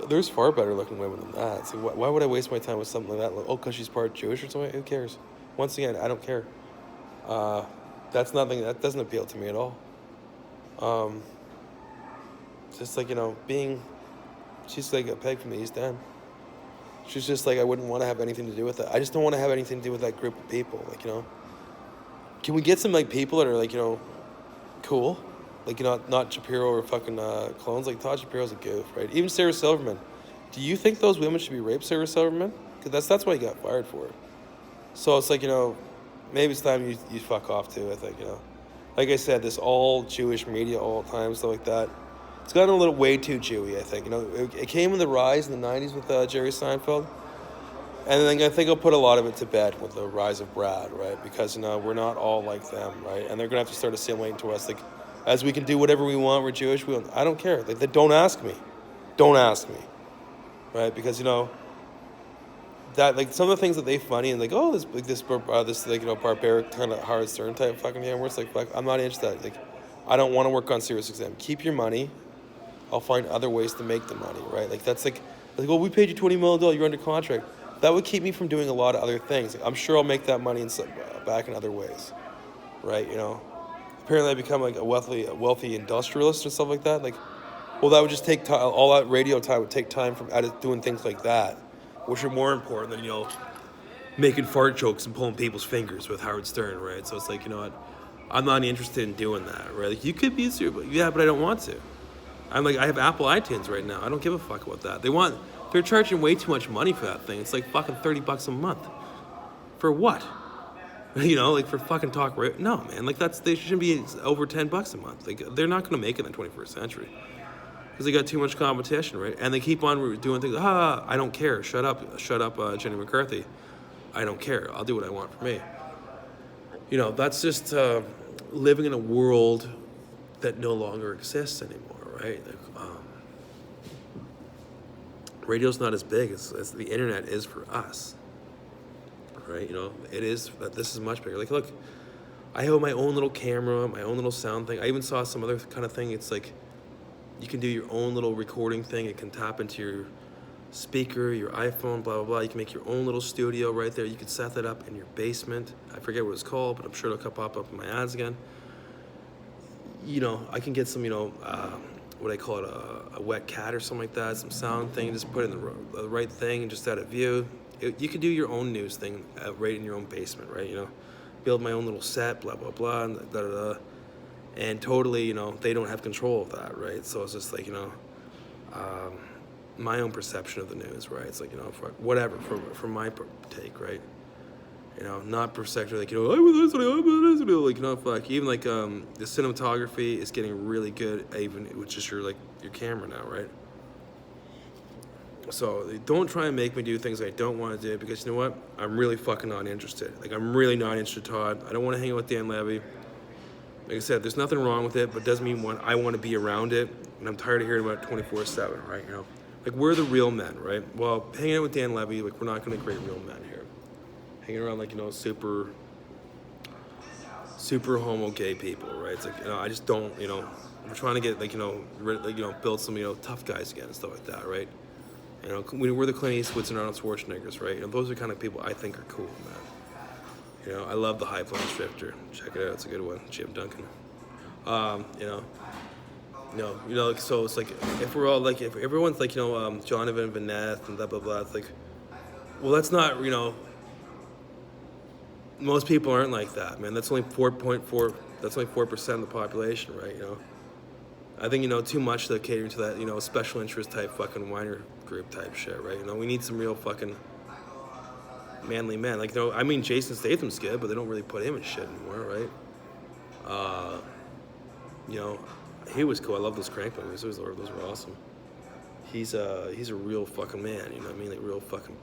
There's far better looking women than that. It's like, why would I waste my time with something like that? Like, because she's part Jewish or something? Who cares? Once again, I don't care. That's nothing, that doesn't appeal to me at all. Just like, she's like a peg from the East End. She's just like, I wouldn't want to have anything to do with that. I just don't want to have anything to do with that group of people. Like, can we get some like people that are like, cool? Like, not Shapiro or fucking clones. Like, Todd Shapiro's a goof, right? Even Sarah Silverman. Do you think those women should be raped, Sarah Silverman? Because that's why he got fired for it. So it's like, maybe it's time you fuck off too, I think, Like I said, this all Jewish media all the time, stuff like that. It's gotten a little way too Jewy, I think. It came in the rise in the 90s with Jerry Seinfeld. And then I think I'll put a lot of it to bed with the rise of Brad, right? Because, we're not all like them, right? And they're going to have to start assimilating to us. Like, as we can do whatever we want, we're Jewish. I don't care. Like, don't ask me. Don't ask me. Right? Because, that, like, some of the things that they funny and like, oh, this barbaric kind of Howard Stern type fucking humor. It's like, fuck, I'm not into that. Like, I don't want to work on Sirius XM. Keep your money. I'll find other ways to make the money, right? Like, that's like, well, we paid you $20 million, you're under contract. That would keep me from doing a lot of other things. Like, I'm sure I'll make that money back in other ways, right? Apparently I become like a wealthy industrialist and stuff like that. Like, well, that would just take time. All that radio time would take time from doing things like that. which are more important than, making fart jokes and pulling people's fingers with Howard Stern, right? So it's like, you know what? I'm not interested in doing that, right? Like, you could be super, yeah, but I don't want to. I have Apple iTunes right now. I don't give a fuck about that. They're charging way too much money for that thing. It's like fucking $30 a month. For what? Like for fucking talk radio. No, man, like they shouldn't be over $10 a month. Like, they're not gonna make it in the 21st century. Because they got too much competition, right? And they keep on doing things, I don't care. Shut up, Jenny McCarthy. I don't care. I'll do what I want for me. That's just living in a world that no longer exists anymore, right? Like, radio's not as big as the internet is for us, right? It is. This is much bigger. Like, look, I have my own little camera, my own little sound thing. I even saw some other kind of thing. It's like you can do your own little recording thing. It can tap into your speaker, your iPhone, blah, blah, blah. You can make your own little studio right there. You can set that up in your basement. I forget what it's called, but I'm sure it'll pop up in my ads again. I can get some, what I call it, a wet cat or something like that, some sound thing, just put it in the right thing and just out of view. You can do your own news thing right in your own basement, right? Build my own little set, blah, blah, blah, and da, da, da. And totally, they don't have control of that, right? So it's just like, my own perception of the news, right? It's like, whatever, from my take, right? Not perception, like, fuck. Even like the cinematography is getting really good, even with just your camera now, right? So don't try and make me do things I don't want to do, because you know what? I'm really fucking not interested. Like, I'm really not interested, Todd. I don't want to hang out with Dan Levy. Like I said, there's nothing wrong with it, but it doesn't mean I want to be around it, and I'm tired of hearing about it 24/7, right? Like, we're the real men, right? Well, hanging out with Dan Levy, like, we're not going to create real men here. Hanging around, like, super homo gay people, right? It's like, I just don't, we're trying to get, build some, tough guys again and stuff like that, right? We're the Clint Eastwoods and Arnold Schwarzeneggers, right? Those are the kind of people I think are cool, man. I love the High Flying Drifter. Check it out, it's a good one. Jim Duncan. So it's like, if we're all like, if everyone's like, Jonathan Van Ness and blah, blah, blah, it's like, well, that's not, most people aren't like that, man. That's only 4.4, that's only 4% of the population, right? I think, too much to cater to that, special interest type fucking whiner group type shit, right? We need some real fucking manly men. Like, Jason Statham's good, but they don't really put him in shit anymore, right? He was cool. I love those Crank movies. Those were awesome. He's a real fucking man, you know what I mean? Like, real fucking,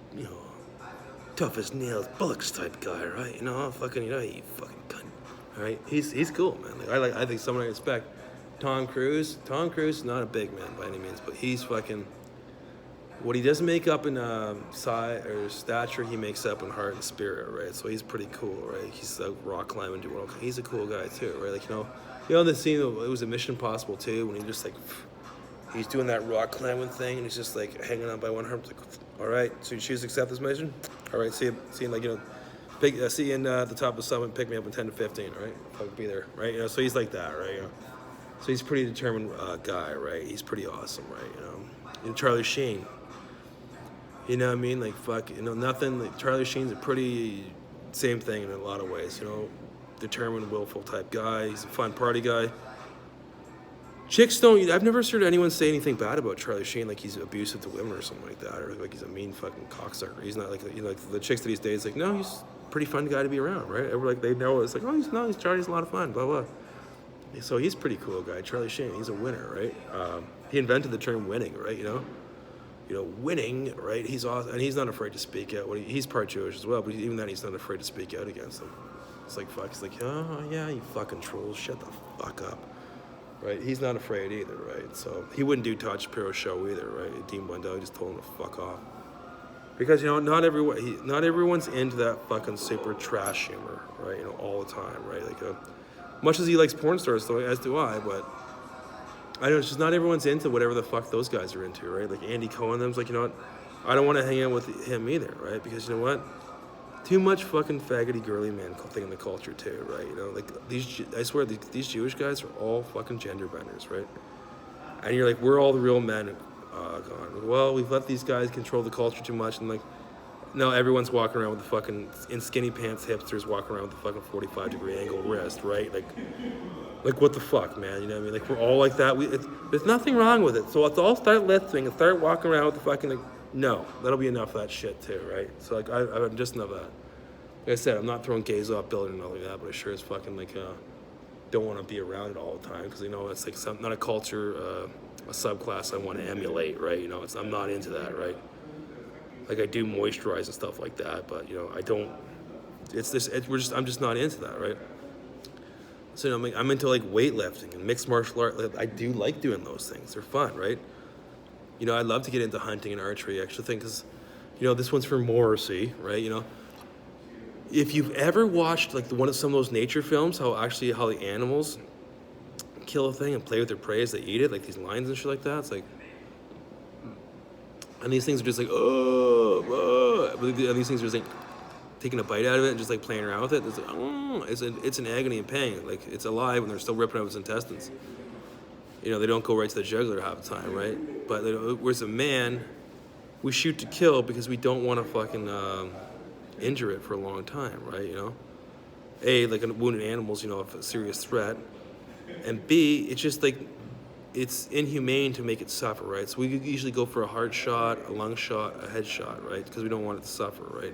tough as nails, bullocks type guy, right? Fucking, you fucking cunt. All right? He's cool, man. Like, I think someone I respect. Tom Cruise is not a big man by any means, but he's fucking, what he doesn't make up in size or stature, he makes up in heart and spirit, right? So he's pretty cool, right? He's like rock climbing, doing all. He's a cool guy too, right? Like, the scene, it was a Mission Impossible 2 when he just like, he's doing that rock climbing thing and he's just like hanging on by one arm. It's like, all right, so you choose to accept this mission? All right, see you like, see you in the top of the summit, pick me up in 10 to 15, all right? I'll be there, right? So he's like that, right? So he's a pretty determined guy, right? He's pretty awesome, right? And Charlie Sheen, you know what I mean? Like, fuck, nothing. Like, Charlie Sheen's a pretty same thing in a lot of ways, determined, willful type guy. He's a fun party guy. Chicks don't. I've never heard anyone say anything bad about Charlie Sheen, like he's abusive to women or something like that, or like he's a mean fucking cocksucker. He's not like like the chicks that he's dating. Like, no, he's a pretty fun guy to be around, right? Everyone, like, they know it's like, oh, he's Charlie's a lot of fun, blah blah. So he's a pretty cool guy, Charlie Sheen. He's a winner, right? He invented the term winning, right? Winning, right? He's awesome, and he's not afraid to speak out. He's part Jewish as well, but even then, he's not afraid to speak out against them. It's like, fuck. He's like, oh yeah, you fucking trolls, shut the fuck up, right? He's not afraid either, right? So he wouldn't do Todd Shapiro's show either, right? Dean Blundell just told him to fuck off, because not everyone's into that fucking super trash humor, right? All the time, right? Like, much as he likes porn stars, though, as do I, but I know it's just not everyone's into whatever the fuck those guys are into, right? Like Andy Cohen, them's like, what? I don't want to hang out with him either, right? Because you know what? Too much fucking faggoty girly man thing in the culture too, right? Like I swear, these Jewish guys are all fucking gender benders, right? And you're like, we're all the real men gone. Well, we've let these guys control the culture too much, and like, No, everyone's walking around with the fucking in skinny pants. Hipsters walking around with the fucking 45-degree angle wrist, right? Like what the fuck, man? You know what I mean? Like we're all like that. There's nothing wrong with it. So let's all start lifting and start walking around with the fucking. Like, no, that'll be enough of that shit too, right? So like I'm just enough of that. Like I said, I'm not throwing gays off building and all like that, but I sure as fucking like don't want to be around it all the time because it's like not a culture, a subclass I want to emulate, right? I'm not into that, right? Like I do moisturize and stuff like that, but I don't. I'm just not into that, right? So I'm into like weightlifting and mixed martial art. I do like doing those things. They're fun, right? I'd love to get into hunting and archery. I actually think because, this one's for Morrissey, right? If you've ever watched like some of those nature films, how the animals kill a thing and play with their prey as they eat it, like these lions and shit like that. It's like, and these things are just like, and these things are just like taking a bite out of it and just like playing around with it. It's like, it's an agony and pain. Like it's alive when they're still ripping out its intestines. They don't go right to the jugular half the time, right? But whereas a man, we shoot to kill because we don't want to fucking injure it for a long time, right? Like wounded animals, a serious threat, and B, it's just like it's inhumane to make it suffer, right? So we usually go for a heart shot, a lung shot, a head shot, right? Because we don't want it to suffer, right?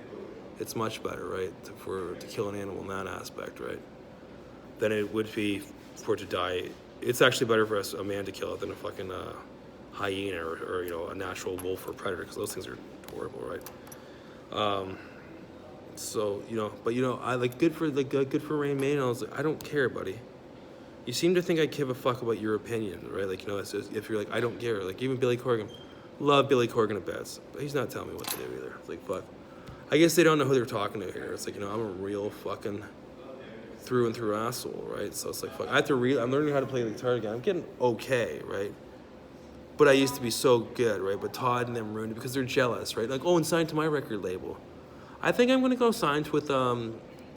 It's much better, right, to kill an animal in that aspect, right, than it would be for it to die. It's actually better for a man to kill it than a fucking hyena or a natural wolf or predator, because those things are horrible, right? So but I like good for Rain Maiden. I was like, I don't care, buddy. You seem to think I give a fuck about your opinion, right? Like it's just, if you're like, I don't care. Like even Billy Corgan, love Billy Corgan a bit, but he's not telling me what to do either. It's like fuck. I guess they don't know who they're talking to here. It's like I'm a real fucking through and through asshole, right? So it's like fuck. I'm learning how to play the guitar again. I'm getting okay, right? But I used to be so good, right? But Todd and them ruined it because they're jealous, right? Like, and signed to my record label. I think I'm gonna go sign with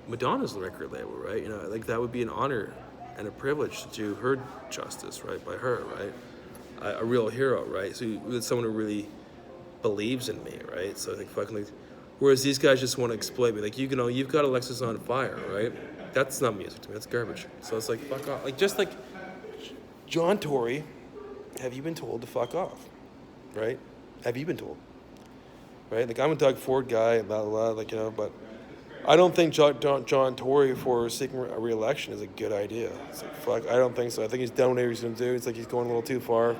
Madonna's record label, right? Like that would be an honor and a privilege to do her justice, right? By her, right? A real hero, right? So with someone who really believes in me, right? So I think fucking like, whereas these guys just want to exploit me. Like you've got Alexis on Fire, right? That's not music to me. That's garbage. So it's like fuck off. Like just like John Tory, have you been told to fuck off, right? Have you been told? Right? Like I'm a Doug Ford guy, blah blah blah. But I don't think John Tory for seeking a re-election is a good idea. It's like fuck. I don't think so. I think he's done what he's gonna do. It's like he's going a little too far.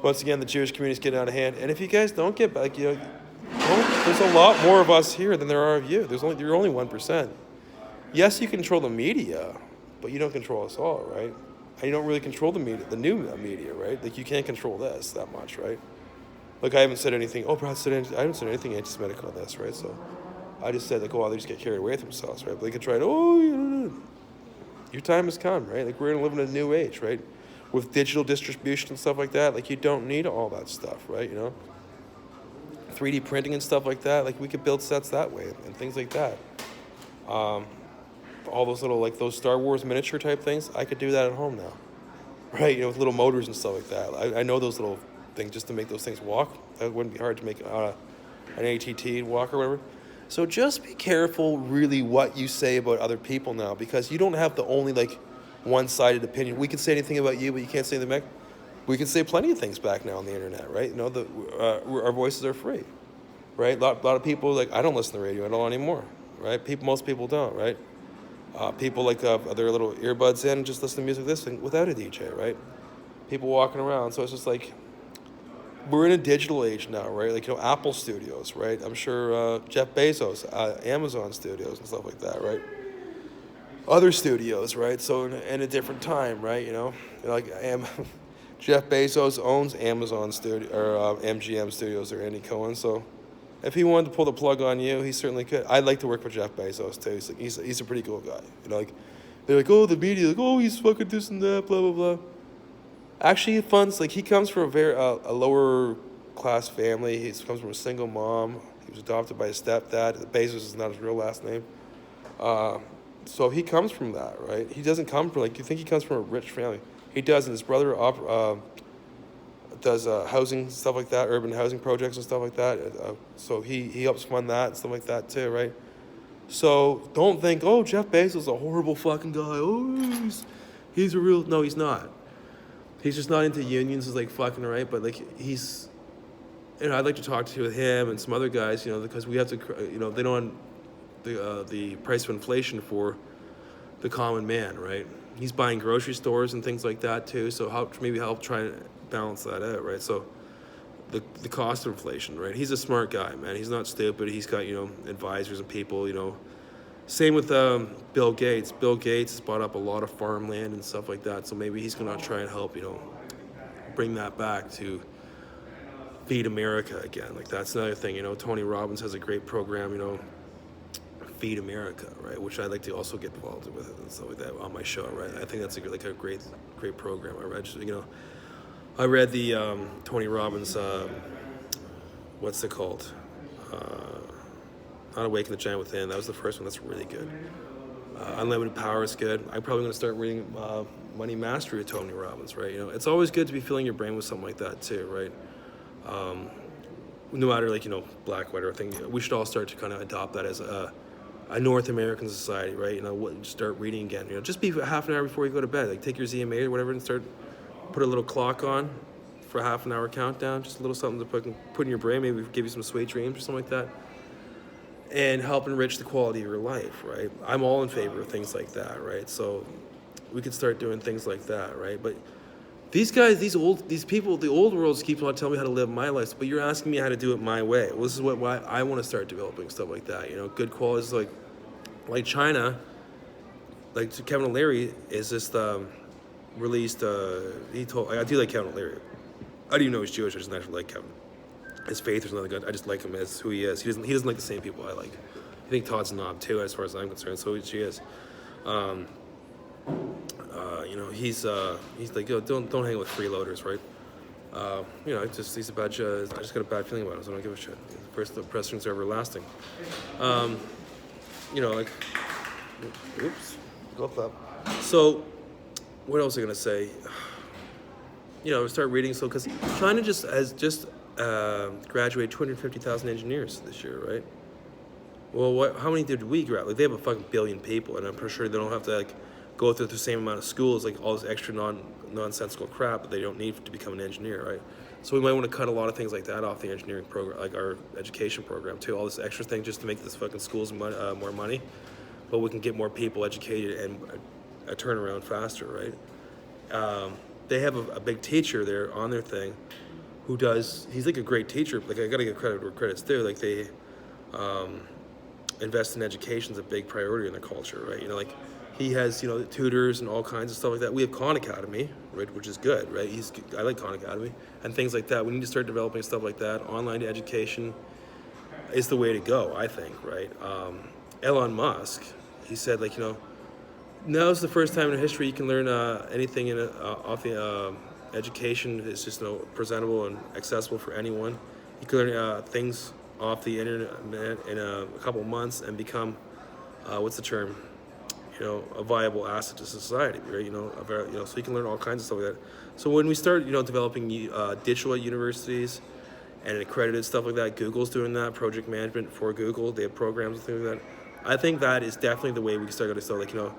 Once again, the Jewish community's getting out of hand. And if you guys don't get back, there's a lot more of us here than there are of you. You're only 1%. Yes, you control the media, but you don't control us all, right? And you don't really control the media, the new media, right? Like you can't control this that much, right? Like I haven't said anything. I haven't said anything anti-Semitic on this, right? So I just said like, they just get carried away with themselves, right? But they can try to, your time has come, right? Like we're gonna live in a new age, right? With digital distribution and stuff like that, like you don't need all that stuff, right? 3D printing and stuff like that, like we could build sets that way and things like that. All those little, like those Star Wars miniature type things, I could do that at home now, right? With little motors and stuff like that. I know those little things just to make those things walk. That wouldn't be hard to make an ATT walk or whatever. So just be careful really what you say about other people now, because you don't have the only like one-sided opinion. We can say anything about you, but you can't say anything back. We can say plenty of things back now on the internet, right? Our voices are free, right? A lot of people, like, I don't listen to the radio at all anymore, right? Most people don't, right? People like their little earbuds in, just listen to music this thing without a DJ, right? People walking around, so it's just like, we're in a digital age now, right? Like, Apple Studios, right? I'm sure Jeff Bezos, Amazon Studios and stuff like that, right? Other studios, right? So in a different time, right? Jeff Bezos owns Amazon Studio or MGM Studios or Andy Cohen. So if he wanted to pull the plug on you, he certainly could. I'd like to work with Jeff Bezos too. He's a pretty cool guy. They're like, oh, the media, like, oh, he's fucking this and that, blah blah blah. Actually, funds like he comes from a lower class family. He comes from a single mom. He was adopted by his stepdad. Bezos is not his real last name. So he comes from that, right? He doesn't come from, like, you think he comes from a rich family. He doesn't. His brother does housing stuff like that, urban housing projects and stuff like that. So he helps fund that and stuff like that too, right? So don't think, oh, Jeff Bezos is a horrible fucking guy. Oh, he's a real, no, he's not. He's just not into unions, is like fucking right, but like he's, I'd like to talk to with him and some other guys, because we have to, they don't the price of inflation for the common man, right? He's buying grocery stores and things like that too, so maybe help try and balance that out, right? So the cost of inflation, right? He's a smart guy, man. He's not stupid. He's got, advisors and people, Same with Bill Gates. Bill Gates has bought up a lot of farmland and stuff like that, so maybe he's going to try and help, bring that back to feed America again. Like, that's another thing, Tony Robbins has a great program, Feed America, right? Which I'd like to also get involved with and stuff like that on my show, right? I think that's a great program. I read the Tony Robbins, what's it called? Not Awaken the Giant Within. That was the first one. That's really good. Unlimited Power is good. I'm probably going to start reading Money Mastery of Tony Robbins, right? It's always good to be filling your brain with something like that too, right? No matter black, white, or thing, we should all start to kind of adopt that as a North American society, right? Start reading again. Just be half an hour before you go to bed. Like, take your ZMA or whatever and put a little clock on for a half an hour countdown. Just a little something to put in your brain. Maybe give you some sweet dreams or something like that, and help enrich the quality of your life, right? I'm all in favor of things like that, right? So we could start doing things like that, right? But these guys, these people, the old worlds keep on telling me how to live my life, but you're asking me how to do it my way. Well, this is why I want to start developing stuff like that. Good qualities like China, like Kevin O'Leary is just released. I do like Kevin O'Leary. I didn't even know he's Jewish. I just naturally like Kevin. His faith is nothing good. I just like him as who he is. He doesn't like the same people I like. I think Todd's a knob too, as far as I'm concerned. So she is. He's like, yo, don't hang with freeloaders, right? He's a bad. I just got a bad feeling about him, so I don't give a shit. First, the impressions are everlasting. Oops, go up. So, what else was I gonna say? Start reading. So, because China has graduated 250,000 engineers this year, right? Well, how many did we graduate? Like, they have a fucking billion people, and I'm pretty sure they don't have to go through the same amount of schools, like all this extra nonsensical crap that they don't need to become an engineer, right? So we might want to cut a lot of things like that off the engineering program, like our education program too. All this extra thing just to make this fucking schools more money, but we can get more people educated and a turnaround faster, right? They have a big teacher there on their thing, he's like a great teacher. Like, I gotta give credit where credit's due. Like, they invest in education is a big priority in their culture, right? He has, tutors and all kinds of stuff like that. We have Khan Academy, right, which is good, right? I like Khan Academy and things like that. We need to start developing stuff like that. Online education is the way to go, I think, right? Elon Musk, he said, now's the first time in history you can learn anything off the education. It's just presentable and accessible for anyone. You can learn things off the internet in a couple months and become, what's the term? A viable asset to society, right? So you can learn all kinds of stuff like that. So when we start, developing digital universities and accredited stuff like that, Google's doing that, project management for Google. They have programs and things like that. I think that is definitely the way we can start going to start,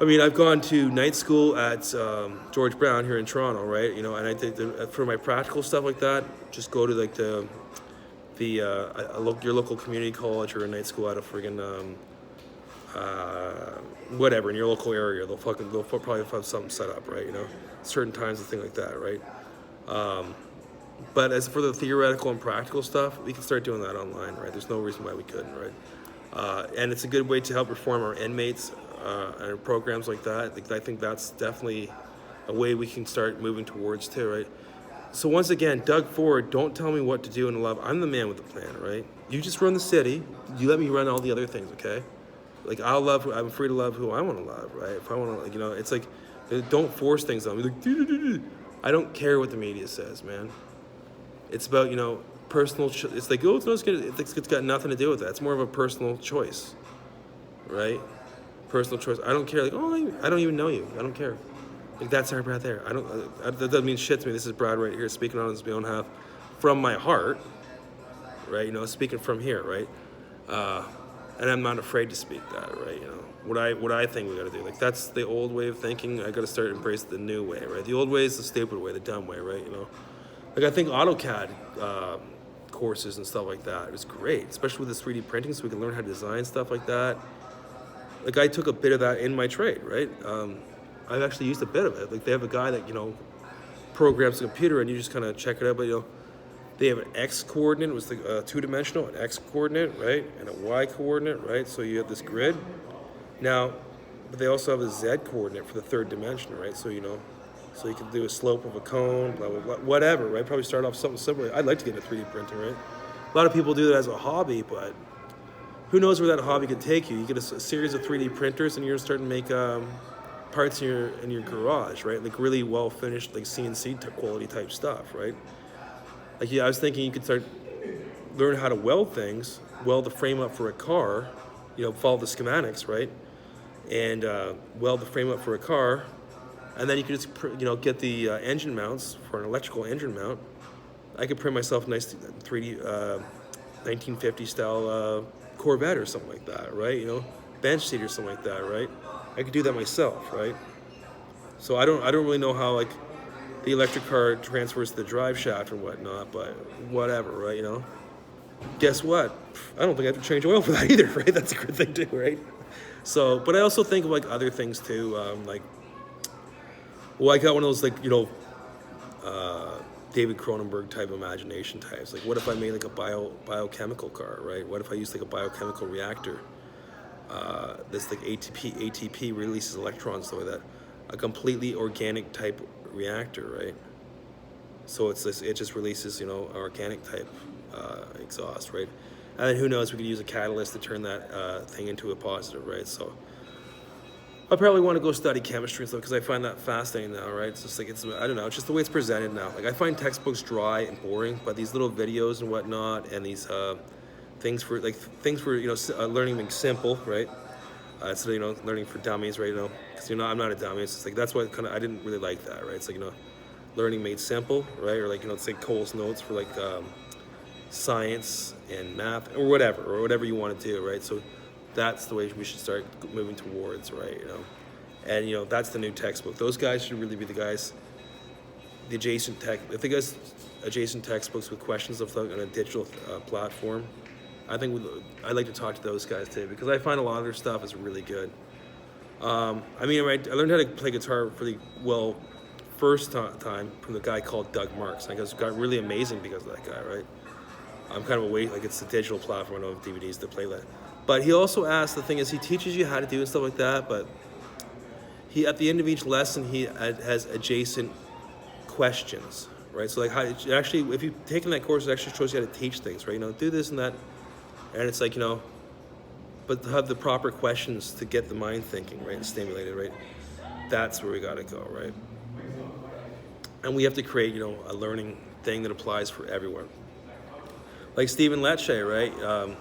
I've gone to night school at George Brown here in Toronto, right? And I think for my practical stuff like that, just go to your local community college or a night school at a friggin' whatever in your local area. They'll probably have something set up, right? Certain times and things like that, right? But as for the theoretical and practical stuff, we can start doing that online, right? There's no reason why we couldn't, right? And it's a good way to help reform our inmates and programs like that. I think that's definitely a way we can start moving towards too, right? So once again, Doug Ford, don't tell me what to do and love. I'm the man with the plan, right? You just run the city. You let me run all the other things, okay? I'm free to love who I want to love, right? If I want to, it's like, don't force things on me. Like, I don't care what the media says, man. It's about, personal, it's like, it's got nothing to do with that. It's more of a personal choice, right? Personal choice. I don't care, I don't even know you. I don't care. Like that's our Brad there. I don't. That doesn't mean shit to me. This is Brad right here speaking on his own behalf, from my heart, right? You know, speaking from here, right? And I'm not afraid to speak that, right? You know, what I think we got to do. Like that's the old way of thinking. I got to start embrace the new way, right? The old way is the stupid way, the dumb way, right? You know, like I think AutoCAD courses and stuff like that is great, especially with this 3D printing, so we can learn how to design stuff like that. Like I took a bit of that in my trade, right? I've actually used a bit of it. Like they have a guy that, you know, programs the computer and you just kind of check it out, but you know, they have an X coordinate, it was the two-dimensional, an X coordinate, right? And a Y coordinate, right? So you have this grid. Now, but they also have a Z coordinate for the third dimension, right? So, you know, so you can do a slope of a cone, blah, blah, blah, whatever, right? Probably start off something similar. I'd like to get into 3D printing, right? A lot of people do that as a hobby, but who knows where that hobby could take you? You get a series of 3D printers and you're starting to make parts in your garage, right? Like really well finished, like CNC quality type stuff, right? Like yeah, I was thinking you could start learn how to weld things, weld the frame up for a car, you know, follow the schematics, right? And weld the frame up for a car, and then you could just you know get the engine mounts for an electrical engine mount. I could print myself a nice 3D 1950 style Corvette or something like that, right? You know, bench seat or something like that, right? I could do that myself, right? So I don't really know how like the electric car transfers to the drive shaft and whatnot, but whatever, right? You know, guess what? I don't think I have to change oil for that either, right? That's a good thing too, right? So, but I also think of like other things too, like, well, I got one of those like, you know, David Cronenberg type imagination types. Like, what if I made like a biochemical car, right? What if I used like a biochemical reactor? This like ATP releases electrons, so that a completely organic type reactor, right? So it's this, it just releases, you know, organic type exhaust, right? And then who knows, we could use a catalyst to turn that thing into a positive, right? So I probably want to go study chemistry and stuff because I find that fascinating now, right? It's just like, it's, I don't know, it's just the way it's presented now. Like I find textbooks dry and boring, but these little videos and whatnot, and these things for you know learning being simple, right? Instead of, you know, learning for dummies, right? You know, because, you know, I'm not a dummy. It's just like that's why kind of I didn't really like that, right? It's like, you know, learning made simple, right? Or like, you know, it's like Cole's notes for like science and math or whatever you want to do, right? So that's the way we should start moving towards, right? You know, and you know that's the new textbook. Those guys should really be the guys, the adjacent tech. If they guys adjacent textbooks with questions of on a digital platform, I think I'd like to talk to those guys too because I find a lot of their stuff is really good. I mean, I learned how to play guitar for the first time from the guy called Doug Marks. I guess it got really amazing because of that guy, right? I'm kind of awake, like it's a digital platform. I don't have DVDs to play that. But he also asks, the thing is, he teaches you how to do and stuff like that, but he, at the end of each lesson, he has adjacent questions, right? So like how, actually, if you've taken that course, it actually shows you how to teach things, right? You know, do this and that. And it's like, you know, but to have the proper questions to get the mind thinking, right, and stimulated, right? That's where we got to go, right? And we have to create, you know, a learning thing that applies for everyone. Like Stephen Lecce, right?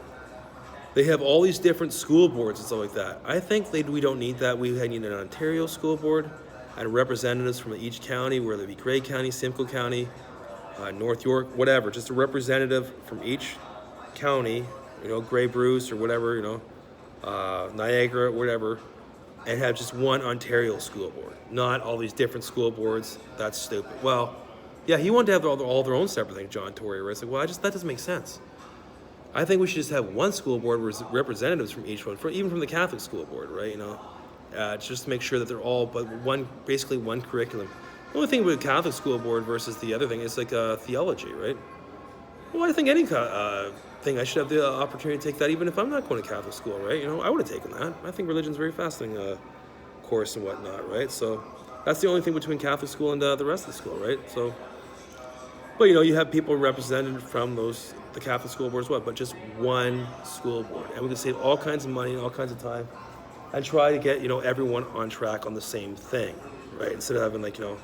They have all these different school boards and stuff like that. I think we don't need that. We need an Ontario school board and representatives from each county, whether it be Grey County, Simcoe County, North York, whatever. Just a representative from each county, you know, Grey Bruce or whatever, you know, Niagara, whatever, and have just one Ontario school board, not all these different school boards. That's stupid. Well, yeah, he wanted to have all their own separate thing, John Tory, right? It's like, well, that doesn't make sense. I think we should just have one school board with representatives from each one, even from the Catholic school board, right? You know, just to make sure that they're all, but basically one curriculum. The only thing with the Catholic school board versus the other thing is like theology, right? Well, I think any thing I should have the opportunity to take that, even if I'm not going to Catholic school, right? You know, I would have taken that. I think religion's a very fascinating course and whatnot, right? So that's the only thing between Catholic school and the rest of the school, right? So, but you know, you have people represented from the Catholic school board as well, but just one school board, and we can save all kinds of money and all kinds of time, and try to get, you know, everyone on track on the same thing, right? Instead of having like, you know,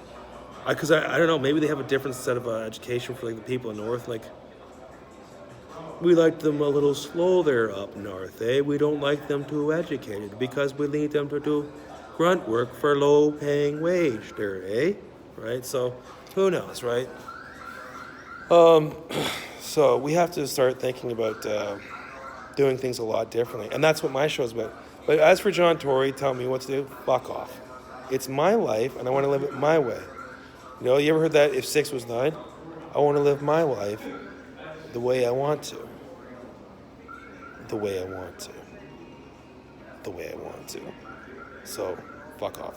because I don't know, maybe they have a different set of education for like the people in North, like. We like them a little slow there up north, eh? We don't like them too educated because we need them to do grunt work for low paying wage there, eh? Right? So who knows, right? So we have to start thinking about doing things a lot differently. And that's what my show's about. But as for John Tory telling me what to do, fuck off. It's my life and I want to live it my way. You know, you ever heard that if 6 was 9? I want to live my life the way I want to. The way I want to. The way I want to. So, fuck off.